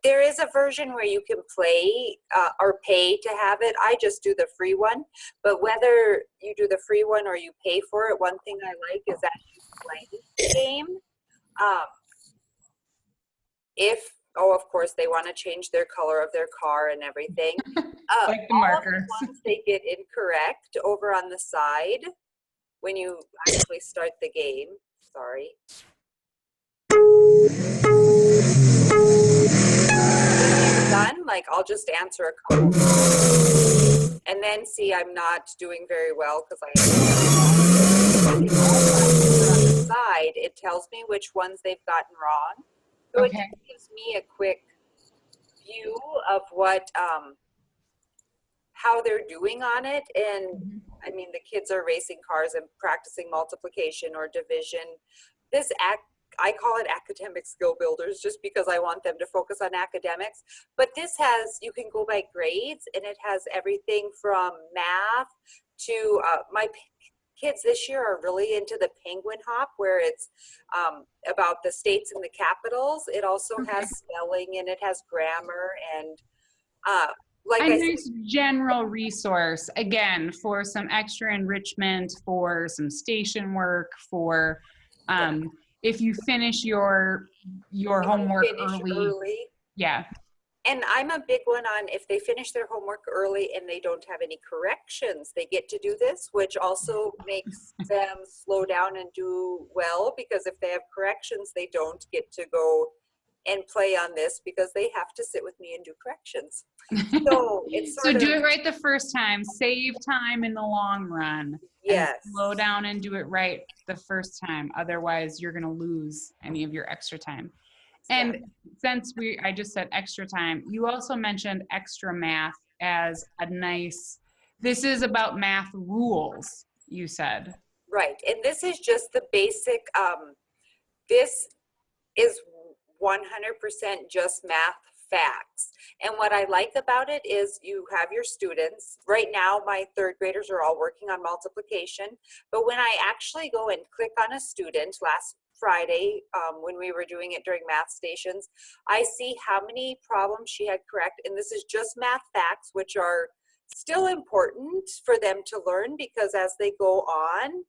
there is a version where you can play or pay to have it. I just do the free one, but whether you do the free one or you pay for it, one thing I like is that you play the game. Of course, they want to change their color of their car and everything. Like the markers. All the ones they get incorrect over on the side when you actually start the game. Sorry. Done, like I'll just answer a couple and then see I'm not doing very well because on the side it tells me which ones they've gotten wrong, so it just gives me a quick view of what how they're doing on it. And I mean, the kids are racing cars and practicing multiplication or division. I call it academic skill builders just because I want them to focus on academics. But this you can go by grades, and it has everything from math to my kids this year are really into the penguin hop, where it's about the states and the capitals. It also has spelling, and it has grammar, and nice general resource, again, for some extra enrichment, for some station work, for if you finish your homework early. Yeah. And I'm a big one on if they finish their homework early and they don't have any corrections, they get to do this, which also makes them slow down and do well, because if they have corrections, they don't get to go and play on this because they have to sit with me and do corrections. So it's so do it right the first time, save time in the long run. Yes. And slow down and do it right the first time. Otherwise, you're going to lose any of your extra time. And since I just said extra time, you also mentioned extra math as a nice, this is about math rules, you said. Right. And this is just the basic, this is 100% just math facts. And what I like about it is you have your students. Right now, my third graders are all working on multiplication. But when I actually go and click on a student last Friday, when we were doing it during math stations, I see how many problems she had correct. And this is just math facts, which are still important for them to learn, because as they go on,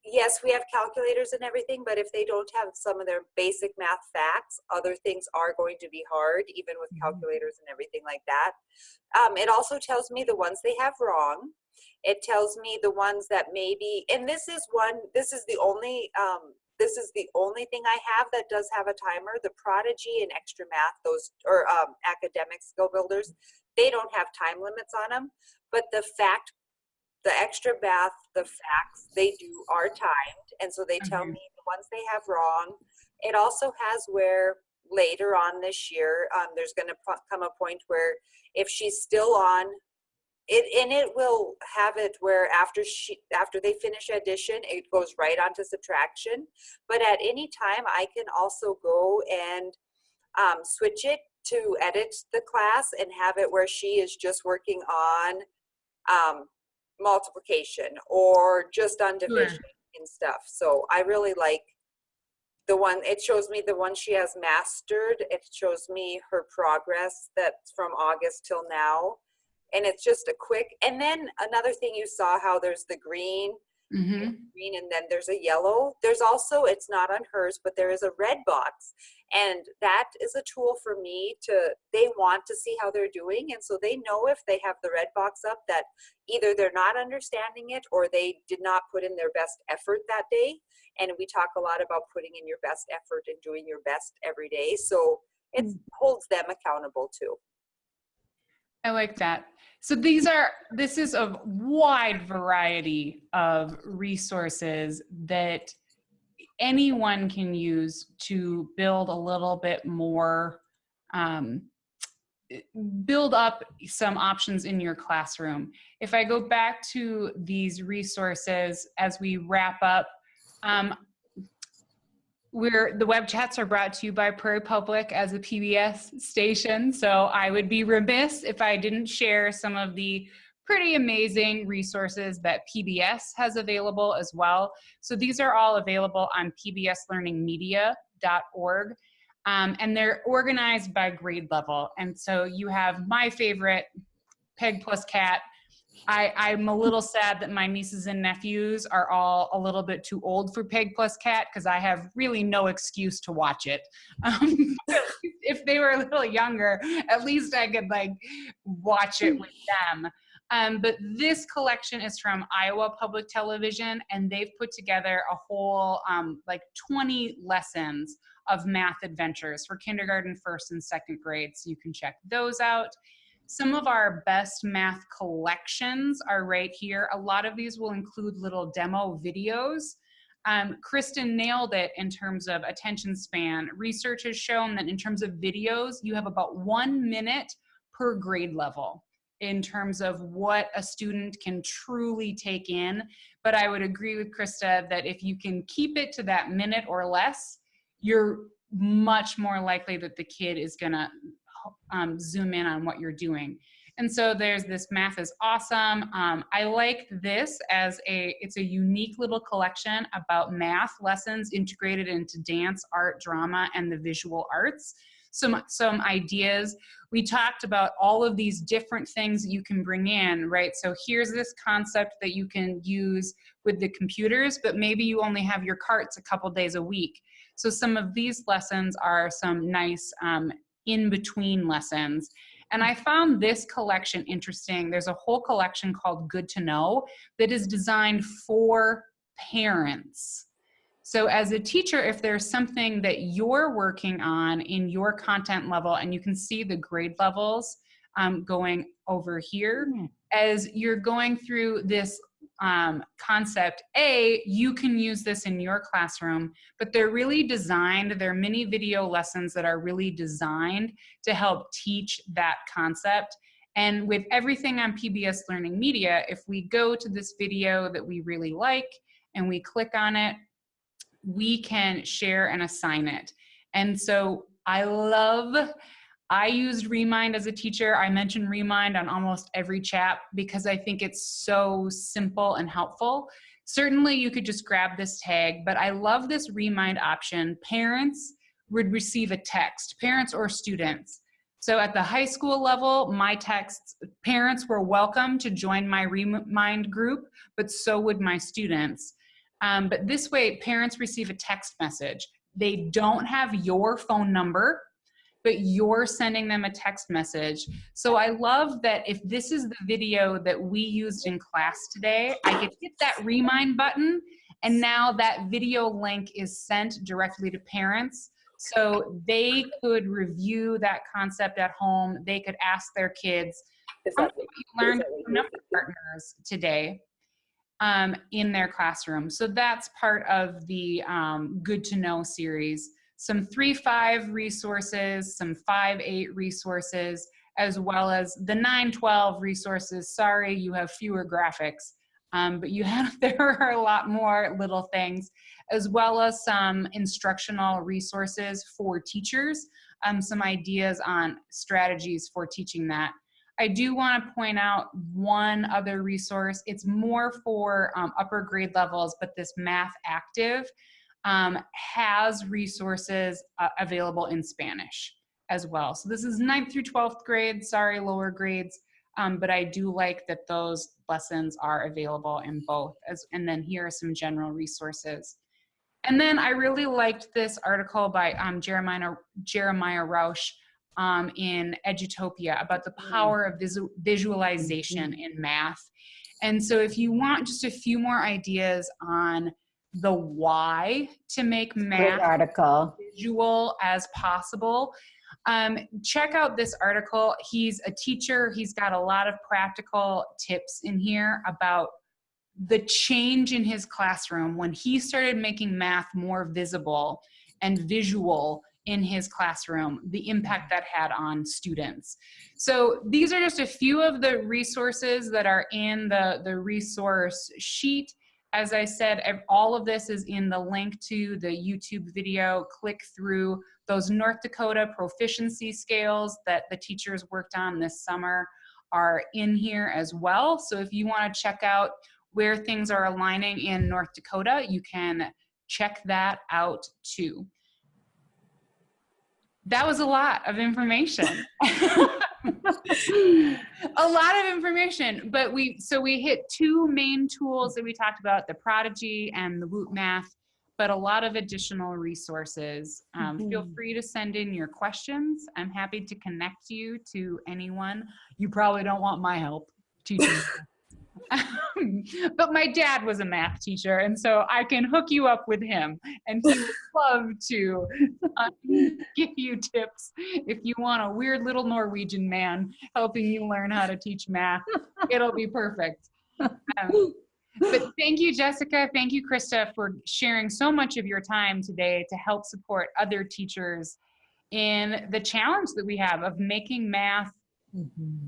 yes, we have calculators and everything, but if they don't have some of their basic math facts, other things are going to be hard, even with calculators and everything like that. It also tells me the ones they have wrong. It tells me the ones that maybe, and this is the only thing I have that does have a timer. The Prodigy and Extra Math, those or academic skill builders, they don't have time limits on them, but the Extra Math, the facts they do are timed, and so they tell me the ones they have wrong. It also has where later on this year, there's going to come a point where if she's still on it, and it will have it where after they finish addition, it goes right on to subtraction. But at any time, I can also go and switch it to edit the class and have it where she is just working on multiplication or just on division and stuff. So I really like the one, it shows me the one she has mastered. It shows me her progress that's from August till now. And it's just a quick, and then another thing you saw how there's the green Mm-hmm. green, and then there's a yellow. There's also, it's not on hers, but there is a red box. And that is a tool for me they want to see how they're doing. And so they know if they have the red box up that either they're not understanding it or they did not put in their best effort that day. And we talk a lot about putting in your best effort and doing your best every day. So it holds them accountable too. I like that. So this is a wide variety of resources that anyone can use to build a little bit more, build up some options in your classroom. If I go back to these resources as we wrap up, the web chats are brought to you by Prairie Public as a PBS station, so I would be remiss if I didn't share some of the pretty amazing resources that PBS has available as well. So these are all available on pbslearningmedia.org, and they're organized by grade level. And so you have my favorite, Peg plus Cat. I'm a little sad that my nieces and nephews are all a little bit too old for Peg plus Cat because I have really no excuse to watch it. If they were a little younger, at least I could like watch it with them. But this collection is from Iowa Public Television, and they've put together a whole like 20 lessons of math adventures for kindergarten, first and second grade. So you can check those out. Some of our best math collections are right here. A lot of these will include little demo videos. Kristen nailed it in terms of attention span. Research has shown that in terms of videos, you have about 1 minute per grade level in terms of what a student can truly take in. But I would agree with Krista that if you can keep it to that minute or less, you're much more likely that the kid is gonna zoom in on what you're doing. And so there's this Math is Awesome. I like this as it's a unique little collection about math lessons integrated into dance, art, drama, and the visual arts. Some ideas. We talked about all of these different things that you can bring in, right? So here's this concept that you can use with the computers, but maybe you only have your carts a couple days a week. So some of these lessons are some nice in-between lessons. And I found this collection interesting. There's a whole collection called Good to Know that is designed for parents. So as a teacher, if there's something that you're working on in your content level, and you can see the grade levels going over here, as you're going through this concept, you can use this in your classroom, but they're really designed, they're mini video lessons that are really designed to help teach that concept. And with everything on PBS Learning Media, if we go to this video that we really like and we click on it, we can share and assign it. And so I used Remind as a teacher. I mention Remind on almost every chat because I think it's so simple and helpful. Certainly you could just grab this tag, but I love this Remind option. Parents would receive a text, parents or students. So at the high school level, my texts, parents were welcome to join my Remind group, but so would my students. But this way, parents receive a text message. They don't have your phone number, but you're sending them a text message. So I love that if this is the video that we used in class today, I could hit that Remind button, and now that video link is sent directly to parents. So they could review that concept at home. They could ask their kids, how much have you learned from number partners today? In their classroom. So that's part of the Good to Know series. Some 3-5 resources, some 5-8 resources, as well as the 9-12 resources. Sorry, you have fewer graphics, but there are a lot more little things, as well as some instructional resources for teachers, some ideas on strategies for teaching that. I do want to point out one other resource. It's more for upper grade levels, but this Math Active has resources available in Spanish as well. So this is 9th through 12th grade, sorry, lower grades. But I do like that those lessons are available in both. And then here are some general resources. And then I really liked this article by Jeremiah Rausch in Edutopia about the power of visualization in math. And so if you want just a few more ideas on the why to make math article. visual as possible, check out this article. He's a teacher. He's got a lot of practical tips in here about the change in his classroom when he started making math more visible and visual in his classroom, the impact that had on students. So these are just a few of the resources that are in the resource sheet. As I said, all of this is in the link to the YouTube video. Click through those North Dakota proficiency scales that the teachers worked on this summer are in here as well. So if you want to check out where things are aligning in North Dakota, you can check that out too. That was a lot of information. A lot of information, but we hit two main tools that we talked about, the Prodigy and the Woot Math, but a lot of additional resources. Feel free to send in your questions. I'm happy to connect you to anyone. You probably don't want my help teaching. But my dad was a math teacher, and so I can hook you up with him, and he would love to give you tips if you want a weird little Norwegian man helping you learn how to teach math. It'll be perfect. But thank you, Jessica. Thank you, Krista, for sharing so much of your time today to help support other teachers in the challenge that we have of making math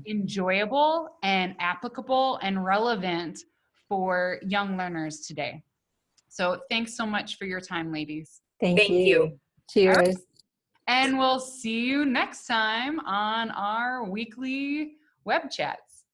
enjoyable and applicable and relevant for young learners today. So thanks so much for your time, ladies. Thank you. Cheers. Right. And we'll see you next time on our weekly web chats.